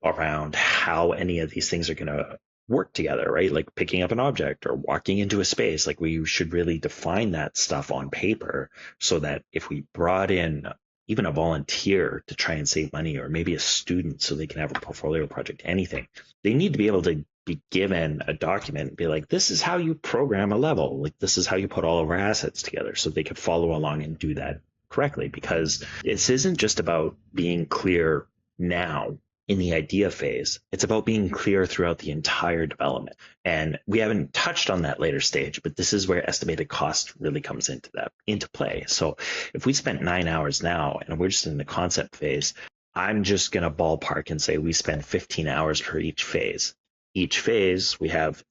around how any of these things are going to work together, right? Like picking up an object or walking into a space. Like we should really define that stuff on paper, so that if we brought in even a volunteer to try and save money, or maybe a student so they can have a portfolio project, anything, they need to be able to be given a document and be like, this is how you program a level. Like, this is how you put all of our assets together, so they could follow along and do that correctly. Because this isn't just about being clear now in the idea phase. It's about being clear throughout the entire development. And we haven't touched on that later stage, but this is where estimated cost really comes into play. So if we spent 9 hours now and we're just in the concept phase, I'm just going to ballpark and say we spend 15 hours per each phase. Each phase, we have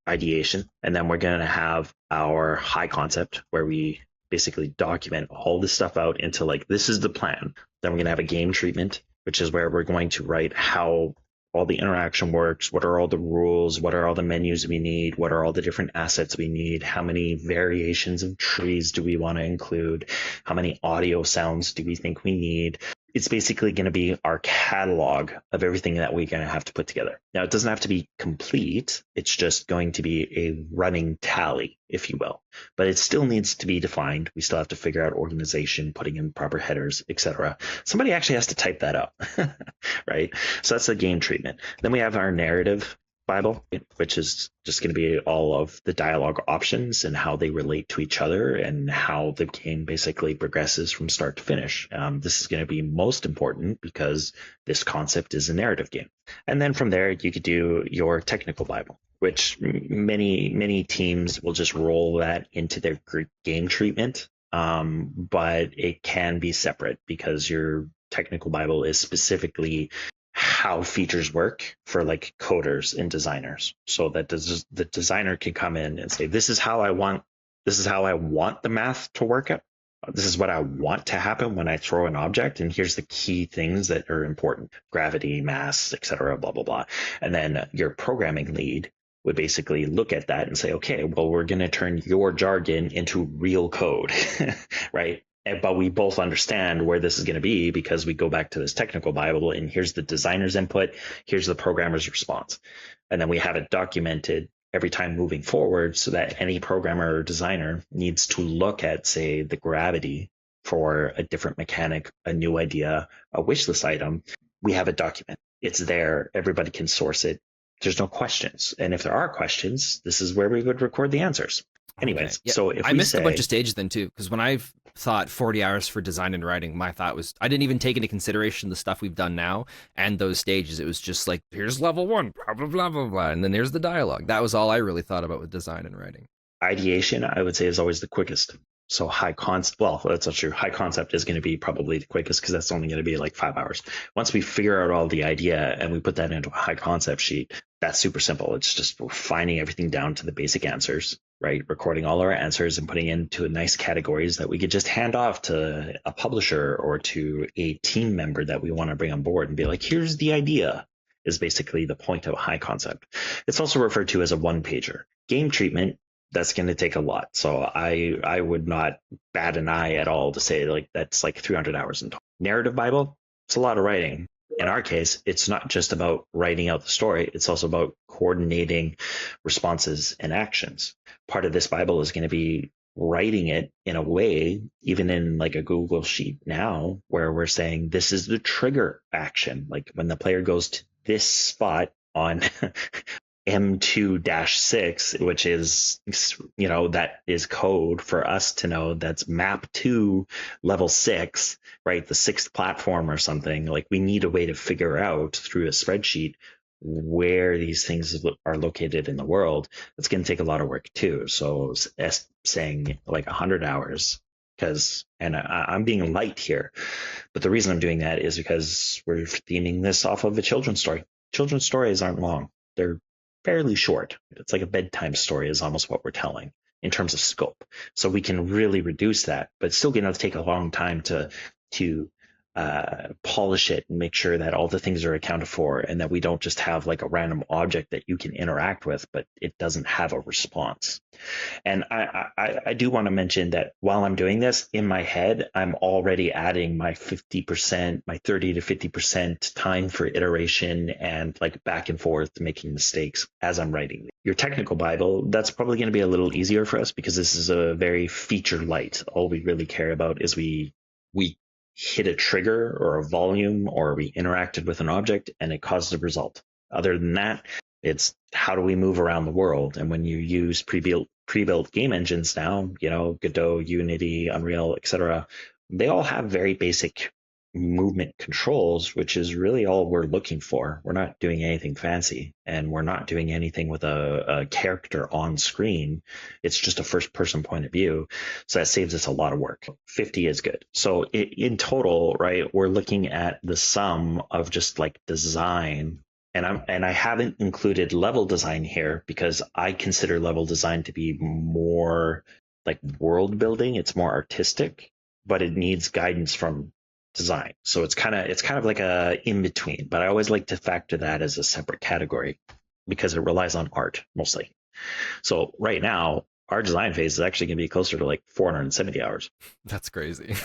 ideation, and then we're going to have our high concept, where we basically document all this stuff out into like, this is the plan. Then we're going to have a game treatment, which is where we're going to write how all the interaction works, what are all the rules, what are all the menus we need, what are all the different assets we need, how many variations of trees do we want to include, how many audio sounds do we think we need. It's basically going to be our catalog of everything that we're going to have to put together. Now, it doesn't have to be complete. It's just going to be a running tally, if you will. But it still needs to be defined. We still have to figure out organization, putting in proper headers, etc. Somebody actually has to type that up, right? So that's the game treatment. Then we have our narrative Bible, which is just going to be all of the dialogue options and how they relate to each other and how the game basically progresses from start to finish. This is going to be most important because this concept is a narrative game. And then from there, you could do your technical Bible, which many teams will just roll that into their game treatment. But it can be separate because your technical Bible is specifically how features work for like coders and designers, so that the designer can come in and say, this is how I want the math to work out. This is what I want to happen when I throw an object, and here's the key things that are important: gravity, mass, etc., blah blah blah. And then your programming lead would basically look at that and say, okay, well, we're going to turn your jargon into real code, right? but we both understand where this is going to be because we go back to this technical Bible and here's the designer's input, here's the programmer's response. And then we have it documented every time moving forward so that any programmer or designer needs to look at, say, the gravity for a different mechanic, a new idea, a wish list item. We have it documented. It's there. Everybody can source it. There's no questions. And if there are questions, this is where we would record the answers. Anyways, Okay. Yeah, so if I we missed say, a bunch of stages then too, because when I've thought 40 hours for design and writing, my thought was I didn't even take into consideration the stuff we've done now and those stages. It was just like, here's level one, blah, blah, blah, blah, blah, and then there's the dialogue. That was all I really thought about with design and writing. ideation, I would say, is always the quickest. So high concept, well, that's not true. High concept is going to be probably the quickest because that's only going to be like 5 hours. Once we figure out all the idea and we put that into a high concept sheet, that's super simple. It's just refining everything down to the basic answers, right? Recording all our answers and putting into nice categories that we could just hand off to a publisher or to a team member that we want to bring on board and be like, here's the idea, is basically the point of a high concept. It's also referred to as a one pager. Game treatment, that's going to take a lot. So I would not bat an eye at all to say like that's like 300 hours in total. Narrative Bible, it's a lot of writing. In our case, it's not just about writing out the story. It's also about coordinating responses and actions. Part of this Bible is going to be writing it in a way, even in like a Google Sheet now, where we're saying this is the trigger action. Like when the player goes to this spot on M2-6, which is, that is code for us to know that's map to level 6, right? The sixth platform or something. Like we need a way to figure out through a spreadsheet where these things are located in the world. It's going to take a lot of work too. So saying like 100 hours, and I'm being light here, but the reason I'm doing that is because we're theming this off of a children's story. Children's stories aren't long. They're fairly short. It's like a bedtime story is almost what we're telling in terms of scope. So we can really reduce that, but it's still going to take a long time to polish it and make sure that all the things are accounted for and that we don't just have like a random object that you can interact with, but it doesn't have a response. And I do want to mention that while I'm doing this in my head, I'm already adding my 50%, my 30 to 50% time for iteration and like back and forth making mistakes as I'm writing. Your technical Bible, that's probably going to be a little easier for us because this is a very feature light. All we really care about is we hit a trigger or a volume or we interacted with an object and it caused a result. Other than that, it's how do we move around the world? And when you use pre-built game engines now, Godot, Unity, Unreal, etc., they all have very basic movement controls, which is really all we're looking for. We're not doing anything fancy and we're not doing anything with a character on screen. It's just a first person point of view. So that saves us a lot of work. 50 is good. So in total, right, we're looking at the sum of just like design. And I haven't included level design here because I consider level design to be more like world building. It's more artistic, but it needs guidance from design. So it's kind of like a in between, but I always like to factor that as a separate category because it relies on art mostly. So right now, our design phase is actually going to be closer to like 470 hours. That's crazy.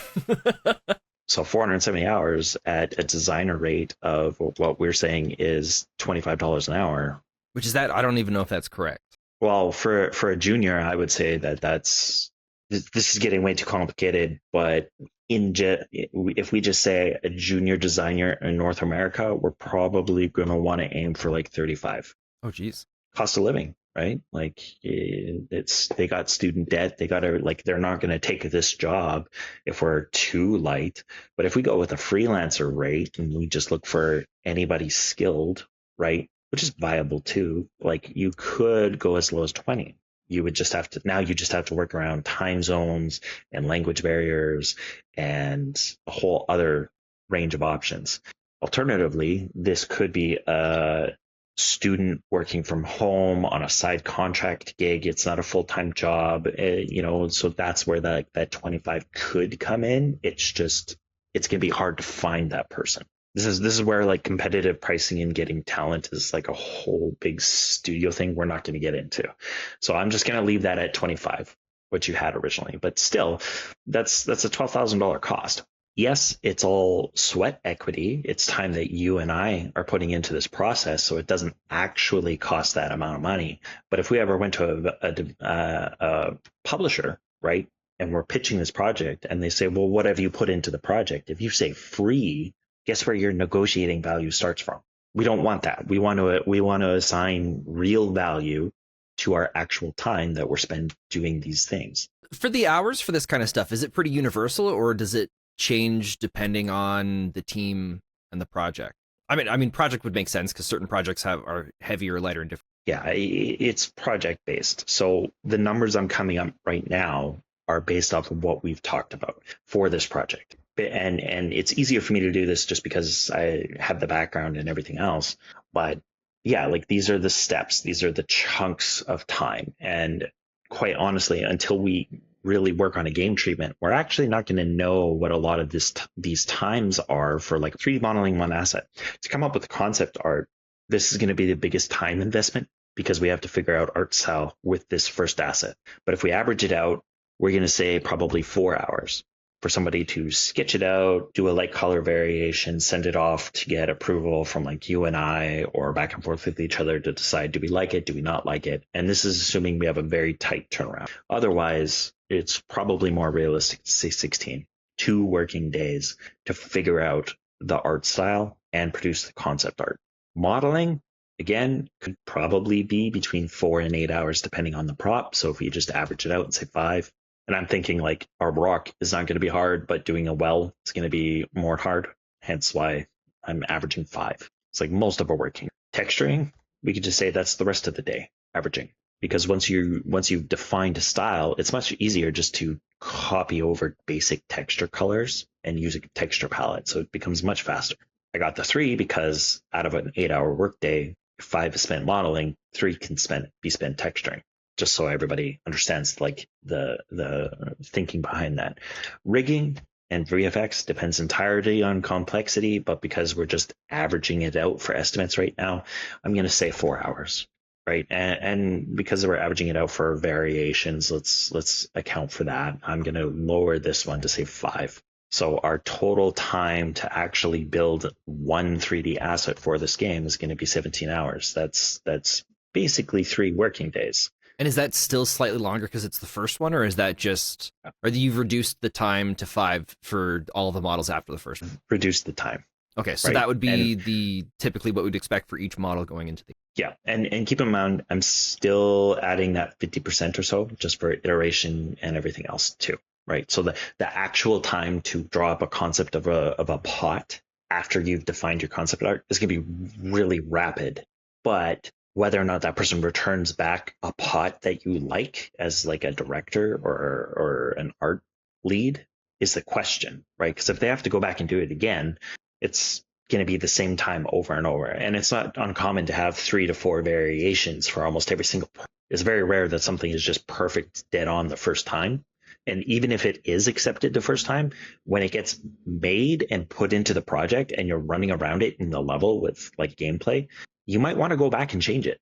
So 470 hours at a designer rate of what we're saying is $25 an hour. Which is that? I don't even know if that's correct. Well, for a junior, I would say this is getting way too complicated, but if we just say a junior designer in North America, we're probably going to want to aim for like 35. Oh, geez. Cost of living, right? Like they got student debt. They got to they're not going to take this job if we're too light. But if we go with a freelancer rate and we just look for anybody skilled, right? Which is viable too. Like you could go as low as 20. You just have to work around time zones and language barriers and a whole other range of options. Alternatively, this could be a student working from home on a side contract gig. It's not a full-time job, so that's where that 25 could come in. It's going to be hard to find that person. This is where like competitive pricing and getting talent is like a whole big studio thing we're not going to get into. So I'm just going to leave that at 25. what you had originally. But still, that's a $12,000 cost. Yes, it's all sweat equity. It's time that you and I are putting into this process, so it doesn't actually cost that amount of money. But if we ever went to a publisher, right, and we're pitching this project, and they say, "Well, what have you put into the project?" If you say free, guess where your negotiating value starts from? We don't want that. We want to assign real value to our actual time that we're spent doing these things. For the hours for this kind of stuff, is it pretty universal, or does it change depending on the team and the project? I mean, project would make sense because certain projects are heavier, lighter, and different. Yeah, it's project based. So the numbers I'm coming up right now are based off of what we've talked about for this project. And it's easier for me to do this just because I have the background and everything else. But yeah, like these are the steps, these are the chunks of time. And quite honestly, until we really work on a game treatment, we're actually not going to know what a lot of these times are for like 3D modeling one asset. To come up with concept art, this is going to be the biggest time investment because we have to figure out art style with this first asset. But if we average it out, we're going to say probably 4 hours for somebody to sketch it out, do a light color variation, send it off to get approval from like you and I or back and forth with each other to decide, do we like it? Do we not like it? And this is assuming we have a very tight turnaround. Otherwise, it's probably more realistic to say 16, 2 working days to figure out the art style and produce the concept art. Modeling, again, could probably be between 4 and 8 hours depending on the prop. So if we just average it out and say 5, and I'm thinking like our rock is not going to be hard, but doing a well is going to be more hard. Hence why I'm averaging 5. It's like most of our working. Texturing, we could just say that's the rest of the day averaging. Because once you've defined a style, it's much easier just to copy over basic texture colors and use a texture palette. So it becomes much faster. I got the 3 because out of an 8-hour workday, 5 is spent modeling, 3 can be spent texturing. Just so everybody understands like the thinking behind that. Rigging and VFX depends entirely on complexity, but because we're just averaging it out for estimates right now, I'm going to say 4 hours, right? And because we're averaging it out for variations, let's account for that. I'm going to lower this one to say 5. So our total time to actually build one 3D asset for this game is going to be 17 hours. That's basically 3 working days. And is that still slightly longer because it's the first one, or is that just, or you've reduced the time to 5 for all the models after the first one? Reduce the time. Okay, so right? that would be the typically what we'd expect for each model going into the. Yeah, and keep in mind, I'm still adding that 50% or so just for iteration and everything else too, right? So the actual time to draw up a concept of a pot after you've defined your concept art is going to be really rapid, but whether or not that person returns back a pot that you like as like a director or an art lead is the question, right? Because if they have to go back and do it again, it's going to be the same time over and over. And it's not uncommon to have 3 to 4 variations for almost every single part. It's very rare that something is just perfect dead on the first time. And even if it is accepted the first time, when it gets made and put into the project and you're running around it in the level with like gameplay, you might want to go back and change it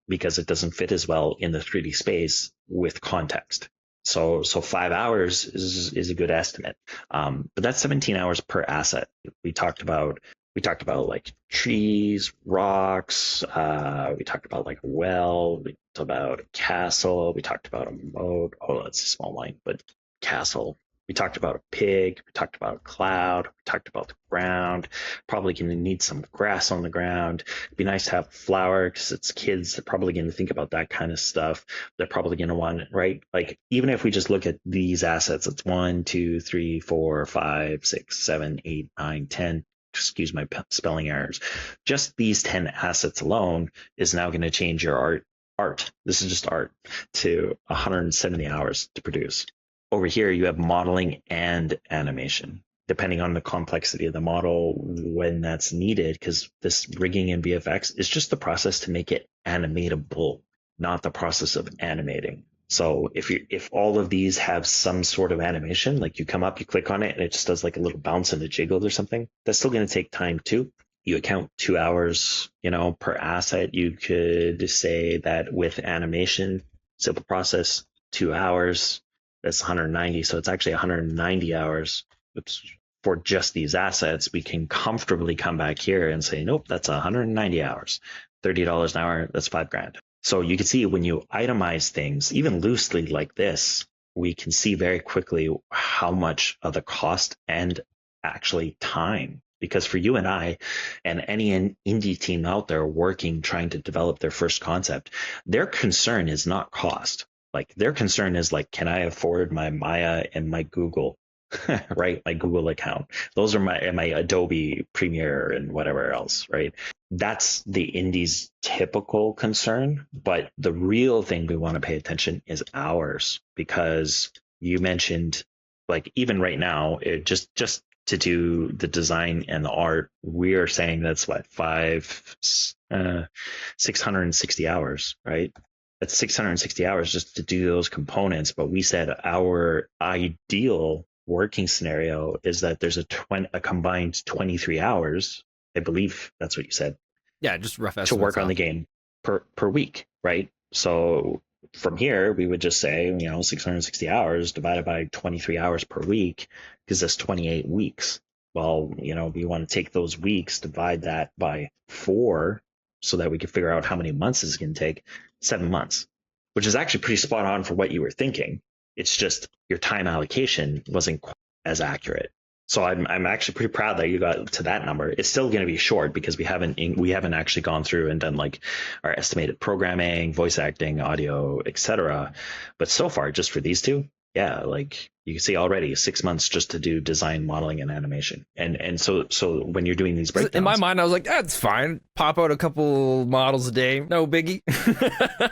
because it doesn't fit as well in the 3D space with context. So 5 hours is a good estimate. But that's 17 hours per asset. We talked about like trees, rocks. We talked about like a well. We talked about a castle. We talked about a moat. Oh, that's a small line, but castle. We talked about a pig. We talked about a cloud. We talked about the ground. Probably going to need some grass on the ground. It'd be nice to have flower because it's kids. They're probably going to think about that kind of stuff. They're probably going to want it, right? Like even if we just look at these assets, it's 1, 2, 3, 4, 5, 6, 7, 8, 9, 10. Excuse my spelling errors. Just these 10 assets alone is now going to change your art. This is just art to 170 hours to produce. Over here, you have modeling and animation, depending on the complexity of the model when that's needed, because this rigging in VFX is just the process to make it animatable, not the process of animating. So if all of these have some sort of animation, like you come up, you click on it, and it just does like a little bounce and a jiggle or something, that's still going to take time too. You account 2 hours, per asset. You could say that with animation, simple process, 2 hours. It's 190. So it's actually 190 hours. Oops. For just these assets, we can comfortably come back here and say, nope, that's 190 hours, $30 an hour. That's $5,000. So you can see when you itemize things, even loosely like this, we can see very quickly how much of the cost and actually time. Because for you and I, and any indie team out there working, trying to develop their first concept, their concern is not cost. Like their concern is like, can I afford my Maya and my Google, right? My Google account. Those are my Adobe Premiere and whatever else, right? That's the indie's typical concern. But the real thing we want to pay attention is hours, because you mentioned like even right now, it just to do the design and the art, we are saying that's what 660 hours, right? That's 660 hours just to do those components. But we said our ideal working scenario is that there's a combined 23 hours. I believe that's what you said. Yeah, just rough To work estimates on off. the game per week, right? So from here, we would just say, 660 hours divided by 23 hours per week gives us 28 weeks. Well, we want to take those weeks, divide that by 4 so that we can figure out how many months this is going to take. 7 months, which is actually pretty spot on for what you were thinking. It's just your time allocation wasn't quite as accurate. So I'm actually pretty proud that you got to that number. It's still going to be short because we haven't actually gone through and done like our estimated programming, voice acting, audio, etc. But so far, just for these two, yeah, like you can see already 6 months just to do design, modeling, and animation. And so when you're doing these In my breakdowns, mind, I was like, that's fine. Pop out a couple models a day, no biggie.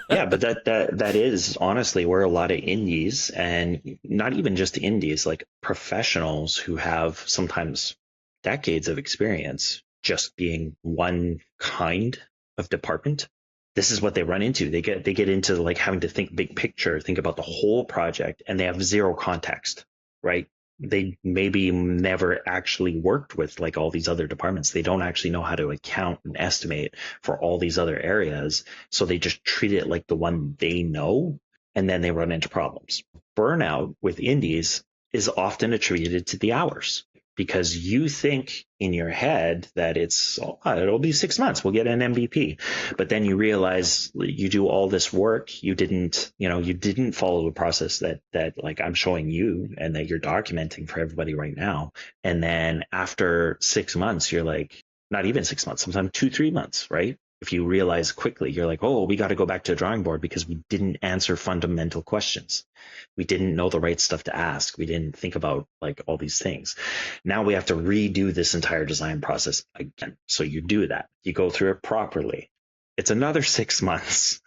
yeah, but that is honestly where a lot of indies, and not even just indies, like professionals who have sometimes decades of experience just being one kind of department, this is what they run into. They get into like having to think big picture, think about the whole project, and they have zero context, right? They maybe never actually worked with like all these other departments. They don't actually know how to account and estimate for all these other areas. So they just treat it like the one they know, and then they run into problems. Burnout with indies is often attributed to the hours, because you think in your head that it'll be 6 months, we'll get an MVP. But then you realize you do all this work, you didn't follow the process that like I'm showing you and that you're documenting for everybody right now. And then after 6 months, you're like, not even 6 months, sometimes 2, 3 months, right? If you realize quickly, you're like, oh, we got to go back to the drawing board because we didn't answer fundamental questions. We didn't know the right stuff to ask. We didn't think about like all these things. Now we have to redo this entire design process again. So you do that. You go through it properly. It's another 6 months,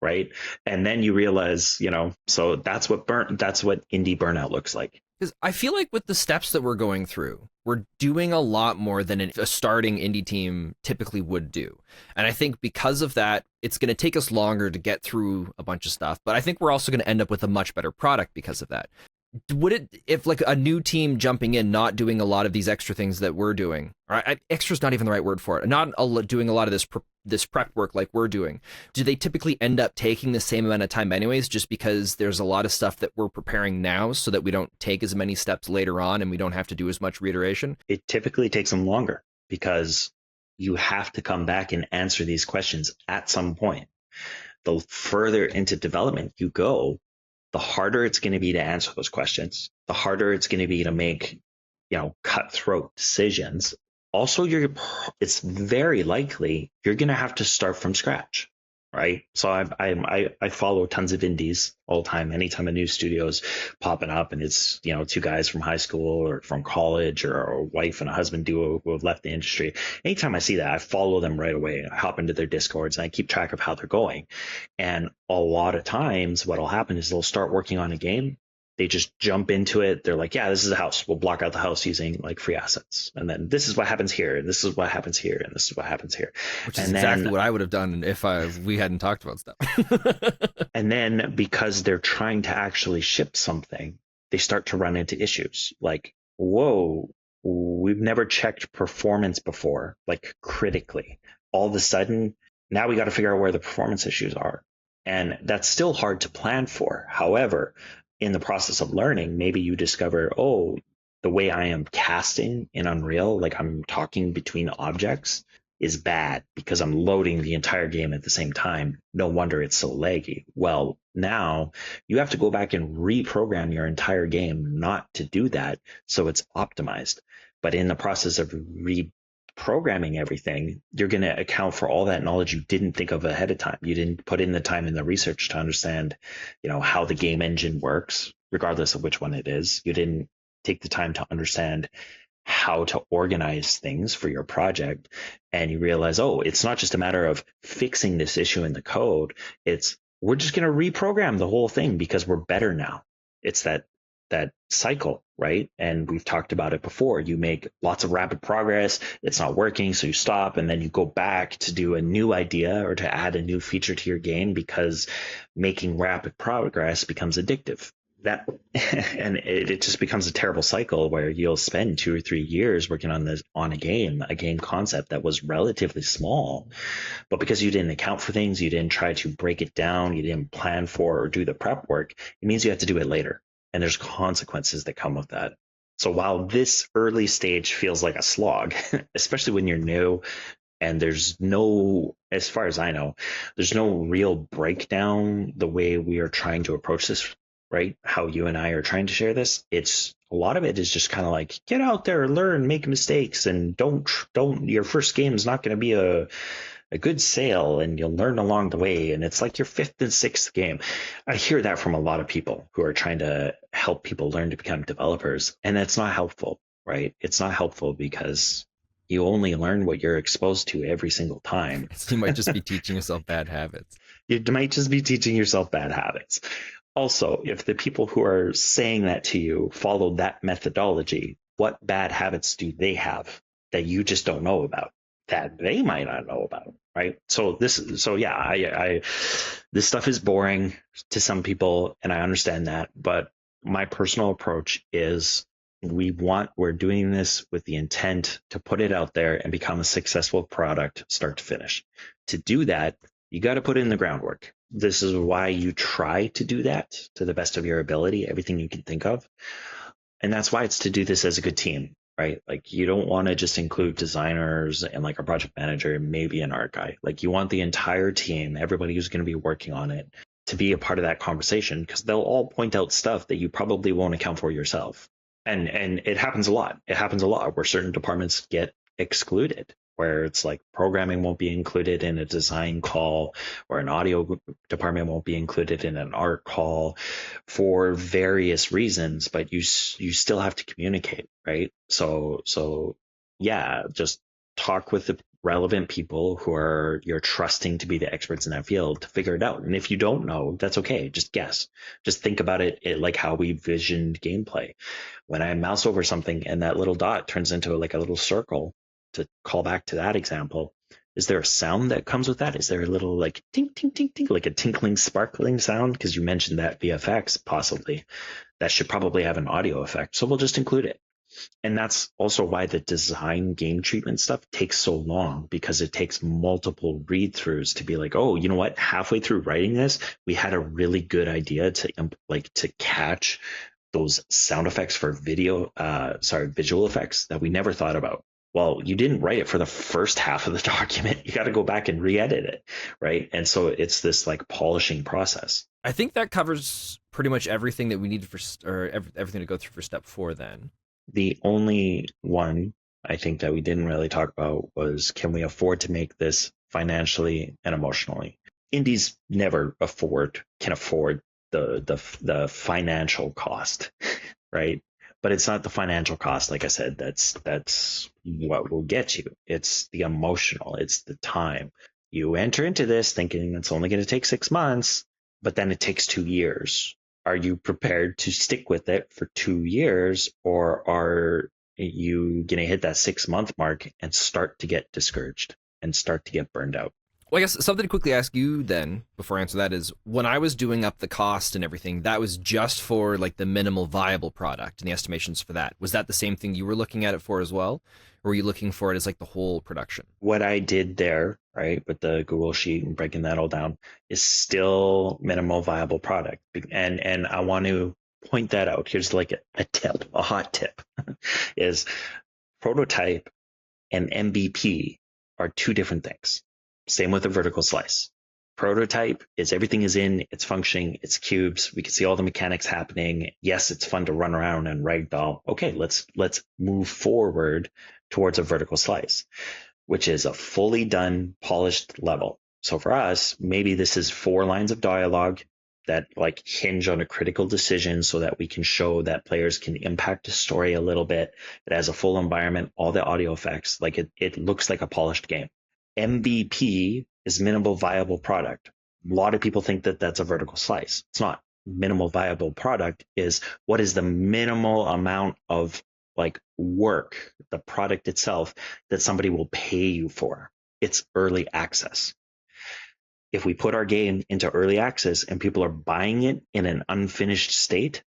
right? And then you realize, so that's what indie burnout looks like. Because I feel like with the steps that we're going through, we're doing a lot more than a starting indie team typically would do. And I think because of that, it's going to take us longer to get through a bunch of stuff. But I think we're also going to end up with a much better product because of that. Would it, if like a new team jumping in, not doing a lot of these extra things that we're doing, or extra's not even the right word for it, not doing a lot of this prep work like we're doing, do they typically end up taking the same amount of time anyways, just because there's a lot of stuff that we're preparing now so that we don't take as many steps later on and we don't have to do as much reiteration? It typically takes them longer because you have to come back and answer these questions at some point. The further into development you go, the harder it's going to be to answer those questions, the harder it's going to be to make, cutthroat decisions. Also, it's very likely you're going to have to start from scratch, right? So I follow tons of indies all the time. Anytime a new studio's popping up and it's, two guys from high school or from college or a wife and a husband duo who have left the industry, anytime I see that, I follow them right away. I hop into their discords and I keep track of how they're going. And a lot of times what'll happen is they'll start working on a game. They just jump into it. They're like, yeah, this is a house. We'll block out the house using like free assets. And then this is what happens here. And this is what happens here. And this is what happens here. Which is exactly what I would have done if we hadn't talked about stuff. And then because they're trying to actually ship something, they start to run into issues like, whoa, we've never checked performance before, like critically. All of a sudden, now we got to figure out where the performance issues are. And that's still hard to plan for. However, in the process of learning, maybe you discover, oh, the way I am casting in Unreal, like I'm talking between objects, is bad because I'm loading the entire game at the same time. No wonder it's so laggy. Well, now you have to go back and reprogram your entire game not to do that, so it's optimized. But in the process of reprogramming everything, you're going to account for all that knowledge you didn't think of ahead of time. You didn't put in the time in the research to understand, how the game engine works, regardless of which one it is. You didn't take the time to understand how to organize things for your project. And you realize, oh, it's not just a matter of fixing this issue in the code. It's we're just going to reprogram the whole thing because we're better now. It's that cycle, right? And we've talked about it before. You make lots of rapid progress, it's not working, so you stop, and then you go back to do a new idea or to add a new feature to your game because making rapid progress becomes addictive. That and it just becomes a terrible cycle where you'll spend 2 or 3 years working on a game concept that was relatively small, but because you didn't account for things, you didn't try to break it down, you didn't plan for or do the prep work, it means you have to do it later, and there's consequences that come with that. So while this early stage feels like a slog, especially when you're new and there's no, as far as I know, there's no real breakdown the way we are trying to approach this, right? How you and I are trying to share this. It's a lot of it is just kind of like, get out there, learn, make mistakes, and don't your first game is not going to be a good sale, and you'll learn along the way. And it's like your fifth and sixth game. I hear that from a lot of people who are trying to help people learn to become developers. And that's not helpful, right? It's not helpful because you only learn what you're exposed to every single time. You might just be teaching yourself bad habits. You might just be teaching yourself bad habits. Also, if the people who are saying that to you follow that methodology, what bad habits do they have that you just don't know about, that they might not know about, right? So yeah, I this stuff is boring to some people, and I understand that, but my personal approach is we're doing this with the intent to put it out there and become a successful product start to finish. To do that, you got to put in the groundwork. This is why you try to do that to the best of your ability, everything you can think of. And that's why it's to do this as a good team, right? Like you don't want to just include designers and like a project manager and maybe an art guy. Like you want the entire team, everybody who's going to be working on it, to be a part of that conversation, because they'll all point out stuff that you probably won't account for yourself. And it happens a lot. It happens a lot where certain departments get excluded, where it's like programming won't be included in a design call, or an audio department won't be included in an art call for various reasons, but you still have to communicate, right? So yeah, just talk with the relevant people who are you're trusting to be the experts in that field to figure it out. And if you don't know, that's okay. Just guess. Just think about it like how we visioned gameplay. When I mouse over something and that little dot turns into like a little circle, to call back to that example, is there a sound that comes with that? Is there a little like tink, tink, tink, tink, like a tinkling, sparkling sound? Because you mentioned that VFX, possibly. That should probably have an audio effect. So we'll just include it. And that's also why the design game treatment stuff takes so long, because it takes multiple read throughs to be like, oh, you know what? Halfway through writing this, we had a really good idea to catch those sound effects for visual effects that we never thought about. Well, you didn't write it for the first half of the document. You got to go back and re-edit it, right? And so it's this like polishing process. I think that covers pretty much everything that we needed everything to go through for step 4 then. The only one I think that we didn't really talk about was, can we afford to make this financially and emotionally? Indies never can afford the financial cost, right? But it's not the financial cost, like I said, that's what will get you. It's the emotional, it's the time. You enter into this thinking it's only going to take 6 months, but then it takes 2 years. Are you prepared to stick with it for 2 years, or are you going to hit that 6-month mark and start to get discouraged and start to get burned out? Well, I guess something to quickly ask you then, before I answer that, is when I was doing up the cost and everything, that was just for like the minimal viable product and the estimations for that. Was that the same thing you were looking at it for as well? Or were you looking for it as like the whole production? What I did there, right, with the Google Sheet and breaking that all down, is still minimal viable product. And I want to point that out. Here's like a tip, a hot tip is prototype and MVP are two different things. Same with a vertical slice. Prototype is everything is in, it's functioning, it's cubes. We can see all the mechanics happening. Yes, it's fun to run around and ragdoll. Okay, let's move forward towards a vertical slice, which is a fully done, polished level. So for us, maybe this is 4 lines of dialogue that like hinge on a critical decision so that we can show that players can impact the story a little bit. It has a full environment, all the audio effects, like it looks like a polished game. MVP is minimal viable product. A lot of people think that that's a vertical slice. It's not. Minimal viable product is what is the minimal amount of like work, the product itself, that somebody will pay you for. It's early access. If we put our game into early access and people are buying it in an unfinished state,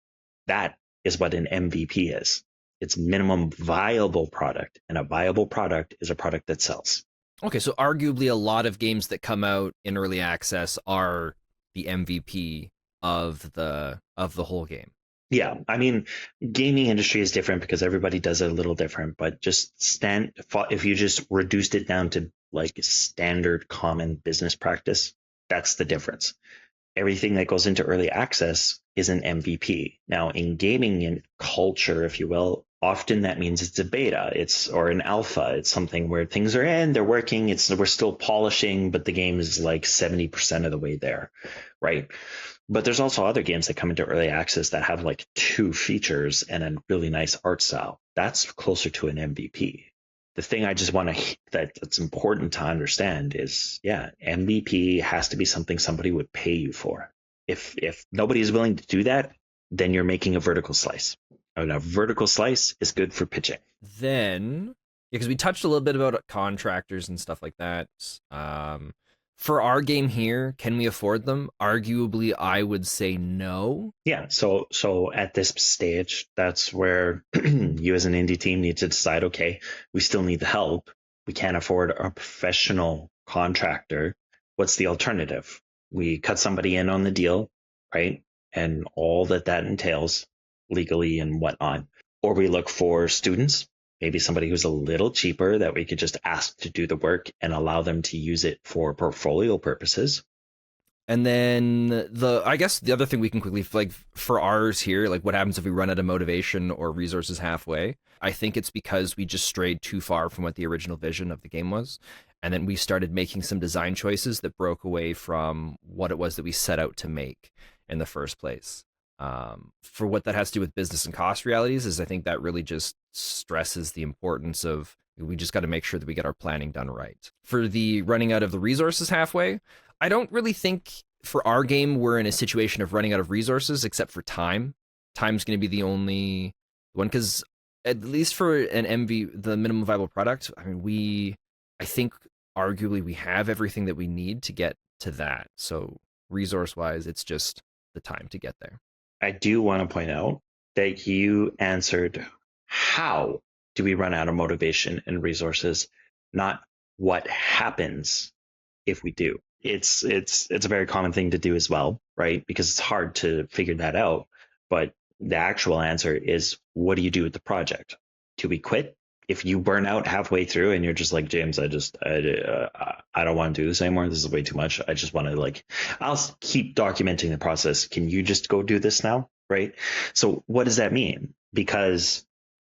that is what an MVP is. It's minimum viable product, and a viable product is a product that sells. Okay, so arguably a lot of games that come out in early access are the MVP of the whole game. Yeah, I mean, gaming industry is different because everybody does it a little different. But just if you just reduced it down to like standard common business practice, that's the difference. Everything that goes into early access is an MVP. Now, in gaming and culture, if you will, often that means it's a beta, or an alpha. It's something where things are in, they're working, we're still polishing, but the game is like 70% of the way there, right? But there's also other games that come into early access that have like 2 features and a really nice art style. That's closer to an MVP. The thing I just want to that's important to understand is, yeah, MVP has to be something somebody would pay you for. If nobody is willing to do that, then you're making a vertical slice. And a vertical slice is good for pitching. Then, because we touched a little bit about contractors and stuff like that. For our game here, can we afford them? Arguably, I would say no. Yeah, so at this stage, that's where you as an indie team need to decide, okay, we still need the help. We can't afford a professional contractor. What's the alternative? We cut somebody in on the deal, right? And all that entails legally and whatnot. Or we look for students, maybe somebody who's a little cheaper that we could just ask to do the work and allow them to use it for portfolio purposes. And then I guess the other thing we can quickly, like for ours here, like what happens if we run out of motivation or resources halfway? I think it's because we just strayed too far from what the original vision of the game was. And then we started making some design choices that broke away from what it was that we set out to make in the first place. For what that has to do with business and cost realities is I think that really just stresses the importance of, we just got to make sure that we get our planning done right. For the running out of the resources halfway, I don't really think for our game we're in a situation of running out of resources except for time. Time's going to be the only one, because at least for an the minimum viable product, I mean, I think arguably we have everything that we need to get to that. So resource wise, it's just the time to get there. I do want to point out that you answered, how do we run out of motivation and resources, not what happens if we do. It's a very common thing to do as well, right? Because it's hard to figure that out. But the actual answer is, what do you do with the project? Do we quit? If you burn out halfway through and you're just like, James, I don't want to do this anymore. This is way too much. I just want to I'll keep documenting the process. Can you just go do this now? Right. So what does that mean? Because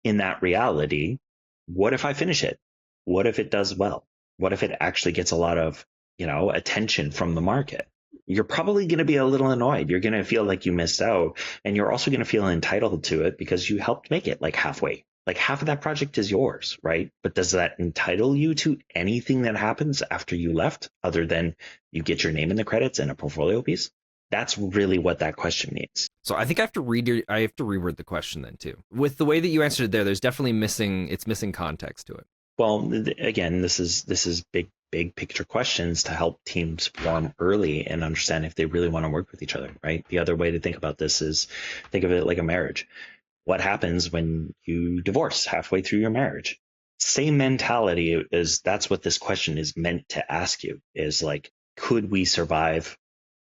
in that reality, what if I finish it? What if it does well? What if it actually gets a lot of, attention from the market? You're probably going to be a little annoyed. You're going to feel like you missed out, and you're also going to feel entitled to it because you helped make it like halfway. Like half of that project is yours, right? But does that entitle you to anything that happens after you left, other than you get your name in the credits and a portfolio piece? That's really what that question means. So I think I have to reword the question then too. With the way that you answered it there's definitely missing context to it. Well, again, this is big picture questions to help teams form early and understand if they really want to work with each other, right? The other way to think about this is think of it like a marriage. What happens when you divorce halfway through your marriage? Same mentality is, that's what this question is meant to ask you, is like, could we survive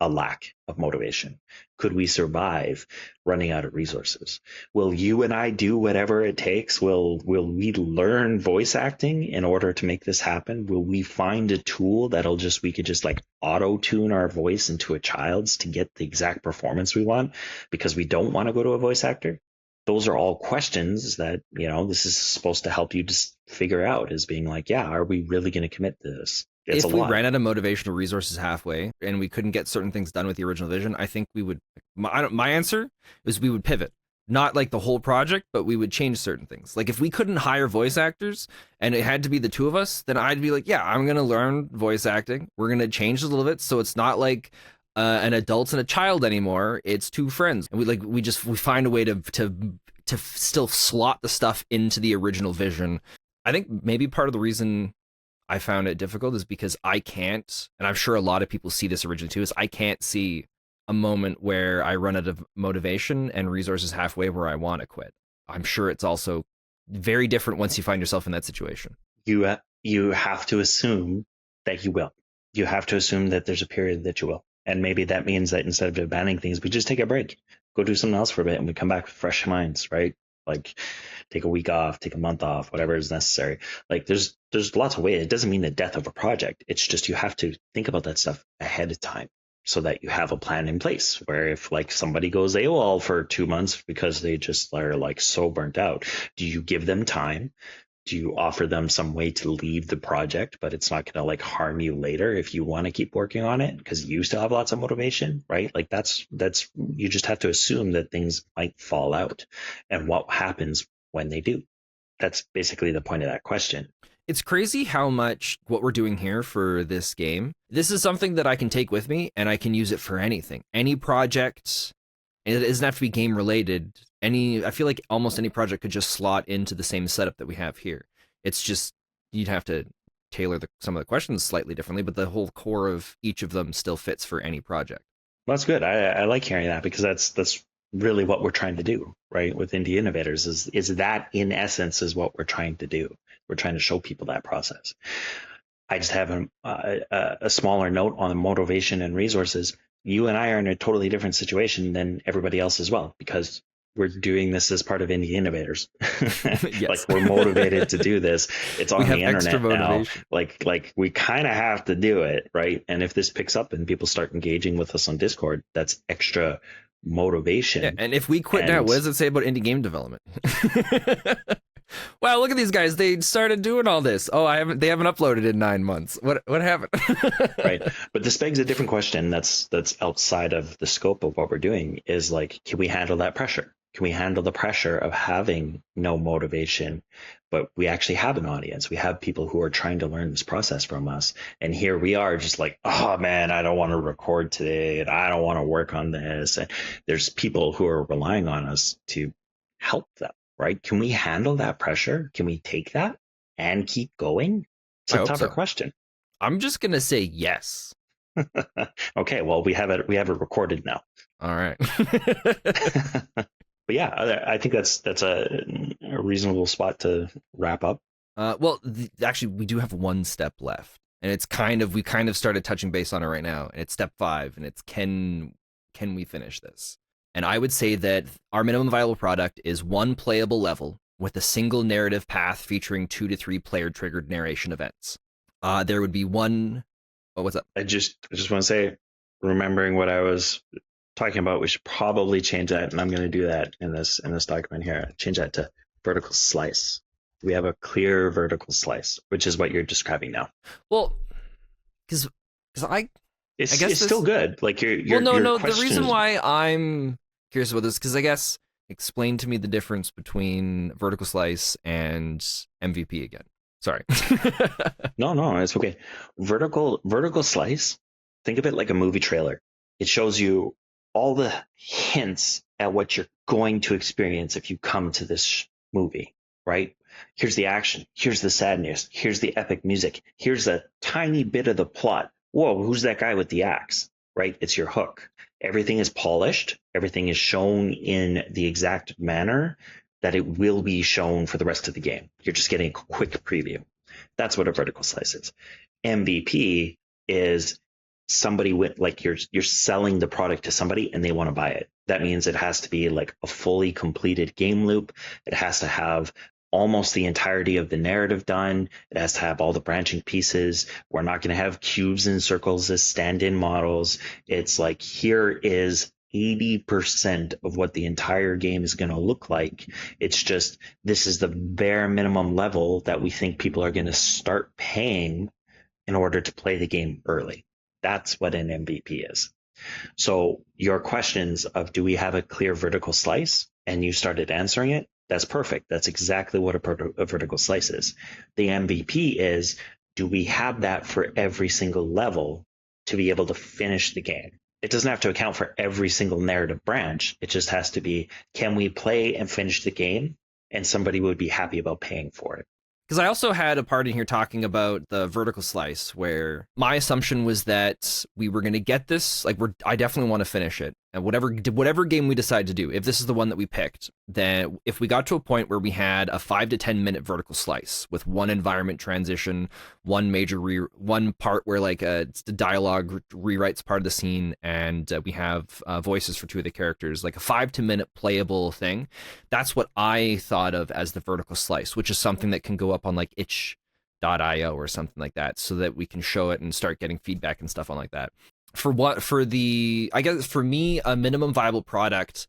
a lack of motivation? Could we survive running out of resources? Will you and I do whatever it takes? Will we learn voice acting in order to make this happen? Will we find a tool that'll just we could just like auto tune our voice into a child's to get the exact performance we want because we don't want to go to a voice actor? Those are all questions that, this is supposed to help you just figure out, as being like, yeah, are we really going to commit to this? It's a If we lot. ran out of motivational resources halfway and we couldn't get certain things done with the original vision, I think we would. My answer is we would pivot, not like the whole project, but we would change certain things. Like if we couldn't hire voice actors and it had to be the two of us, then I'd be like, yeah, I'm gonna learn voice acting. We're gonna change a little bit so it's not like an adult and a child anymore. It's two friends, and we find a way to still slot the stuff into the original vision. I think maybe part of the reason I found it difficult is because I can't, and I'm sure a lot of people see this originally too, is I can't see a moment where I run out of motivation and resources halfway where I want to quit. I'm sure it's also very different once you find yourself in that situation. You have to assume that you will. You have to assume that there's a period that you will. And maybe that means that instead of abandoning things, we just take a break, go do something else for a bit, and we come back with fresh minds, right? Like take a week off, take a month off, whatever is necessary. Like there's lots of ways. It doesn't mean the death of a project. It's just you have to think about that stuff ahead of time so that you have a plan in place where if like somebody goes AWOL for 2 months because they just are like so burnt out, do you give them time? Do you offer them some way to leave the project, but it's not going to like harm you later if you want to keep working on it because you still have lots of motivation, right? Like that's you just have to assume that things might fall out and what happens when they do. That's basically the point of that question. It's crazy how much what we're doing here for this game. This is something that I can take with me and I can use it for anything. Any project, it doesn't have to be game related. I feel like almost any project could just slot into the same setup that we have here. It's just you'd have to tailor some of the questions slightly differently, but the whole core of each of them still fits for any project. Well, that's good. I like hearing that because that's really what we're trying to do, right? With Indie Innovators is that in essence is what we're trying to do. We're trying to show people that process. I just have a smaller note on the motivation and resources. You and I are in a totally different situation than everybody else as well, because we're doing this as part of Indie Innovators. Like we're motivated to do this. It's on the internet now. Like we kind of have to do it, right? And if this picks up and people start engaging with us on Discord, that's extra motivation. Yeah, and if we quit now, what does it say about indie game development? Wow, look at these guys. They started doing all this. Oh, they haven't uploaded in 9 months. What happened? Right. But this begs a different question that's outside of the scope of what we're doing is like, can we handle that pressure? Can we handle the pressure of having no motivation, but we actually have an audience? We have people who are trying to learn this process from us. And here we are just like, oh man, I don't want to record today and I don't want to work on this. And there's people who are relying on us to help them, right? Can we handle that pressure? Can we take that and keep going? It's a tougher question. I'm just going to say yes. Okay, well, we have it recorded now. All right. But yeah, I think that's a reasonable spot to wrap up. Well, actually, we do have one step left, and we kind of started touching base on it right now, and it's step 5, and it's can we finish this? And I would say that our minimum viable product is one playable level with a single narrative path featuring 2 to 3 player triggered narration events. There would be one. Oh, what's up? I just want to say, remembering what I was talking about, we should probably change that, and I'm going to do that in this document here. Change that to vertical slice. We have a clear vertical slice, which is what you're describing now. Well, because I guess it's still good. Like your no. The reason why I'm curious about this because I guess explain to me the difference between vertical slice and MVP again. Sorry. No, it's okay. Vertical slice. Think of it like a movie trailer. It shows you all the hints at what you're going to experience if you come to this movie, right? Here's the action. Here's the sadness. Here's the epic music. Here's a tiny bit of the plot. Whoa, who's that guy with the axe, right? It's your hook. Everything is polished. Everything is shown in the exact manner that it will be shown for the rest of the game. You're just getting a quick preview. That's what a vertical slice is. MVP is somebody with like you're selling the product to somebody and they want to buy it. That means it has to be like a fully completed game loop. It has to have almost the entirety of the narrative done. It has to have all the branching pieces. We're not going to have cubes and circles as stand-in models. It's like here is 80% of what the entire game is going to look like. It's just this is the bare minimum level that we think people are going to start paying in order to play the game early. That's what an MVP is. So your questions of do we have a clear vertical slice and you started answering it, that's perfect. That's exactly what a vertical slice is. The MVP is do we have that for every single level to be able to finish the game? It doesn't have to account for every single narrative branch. It just has to be, can we play and finish the game? And somebody would be happy about paying for it. Because I also had a part in here talking about the vertical slice, where my assumption was that we were going to get this. Like, I definitely want to finish it, and whatever game we decide to do, if this is the one that we picked, then if we got to a point where we had a 5 to 10 minute vertical slice with one environment transition, one major one part where like the dialogue rewrites part of the scene, and we have voices for two of the characters, like a 5 to minute playable thing. That's what I thought of as the vertical slice, which is something that can go up on like itch.io or something like that, so that we can show it and start getting feedback and stuff on like that. I guess for me, a minimum viable product,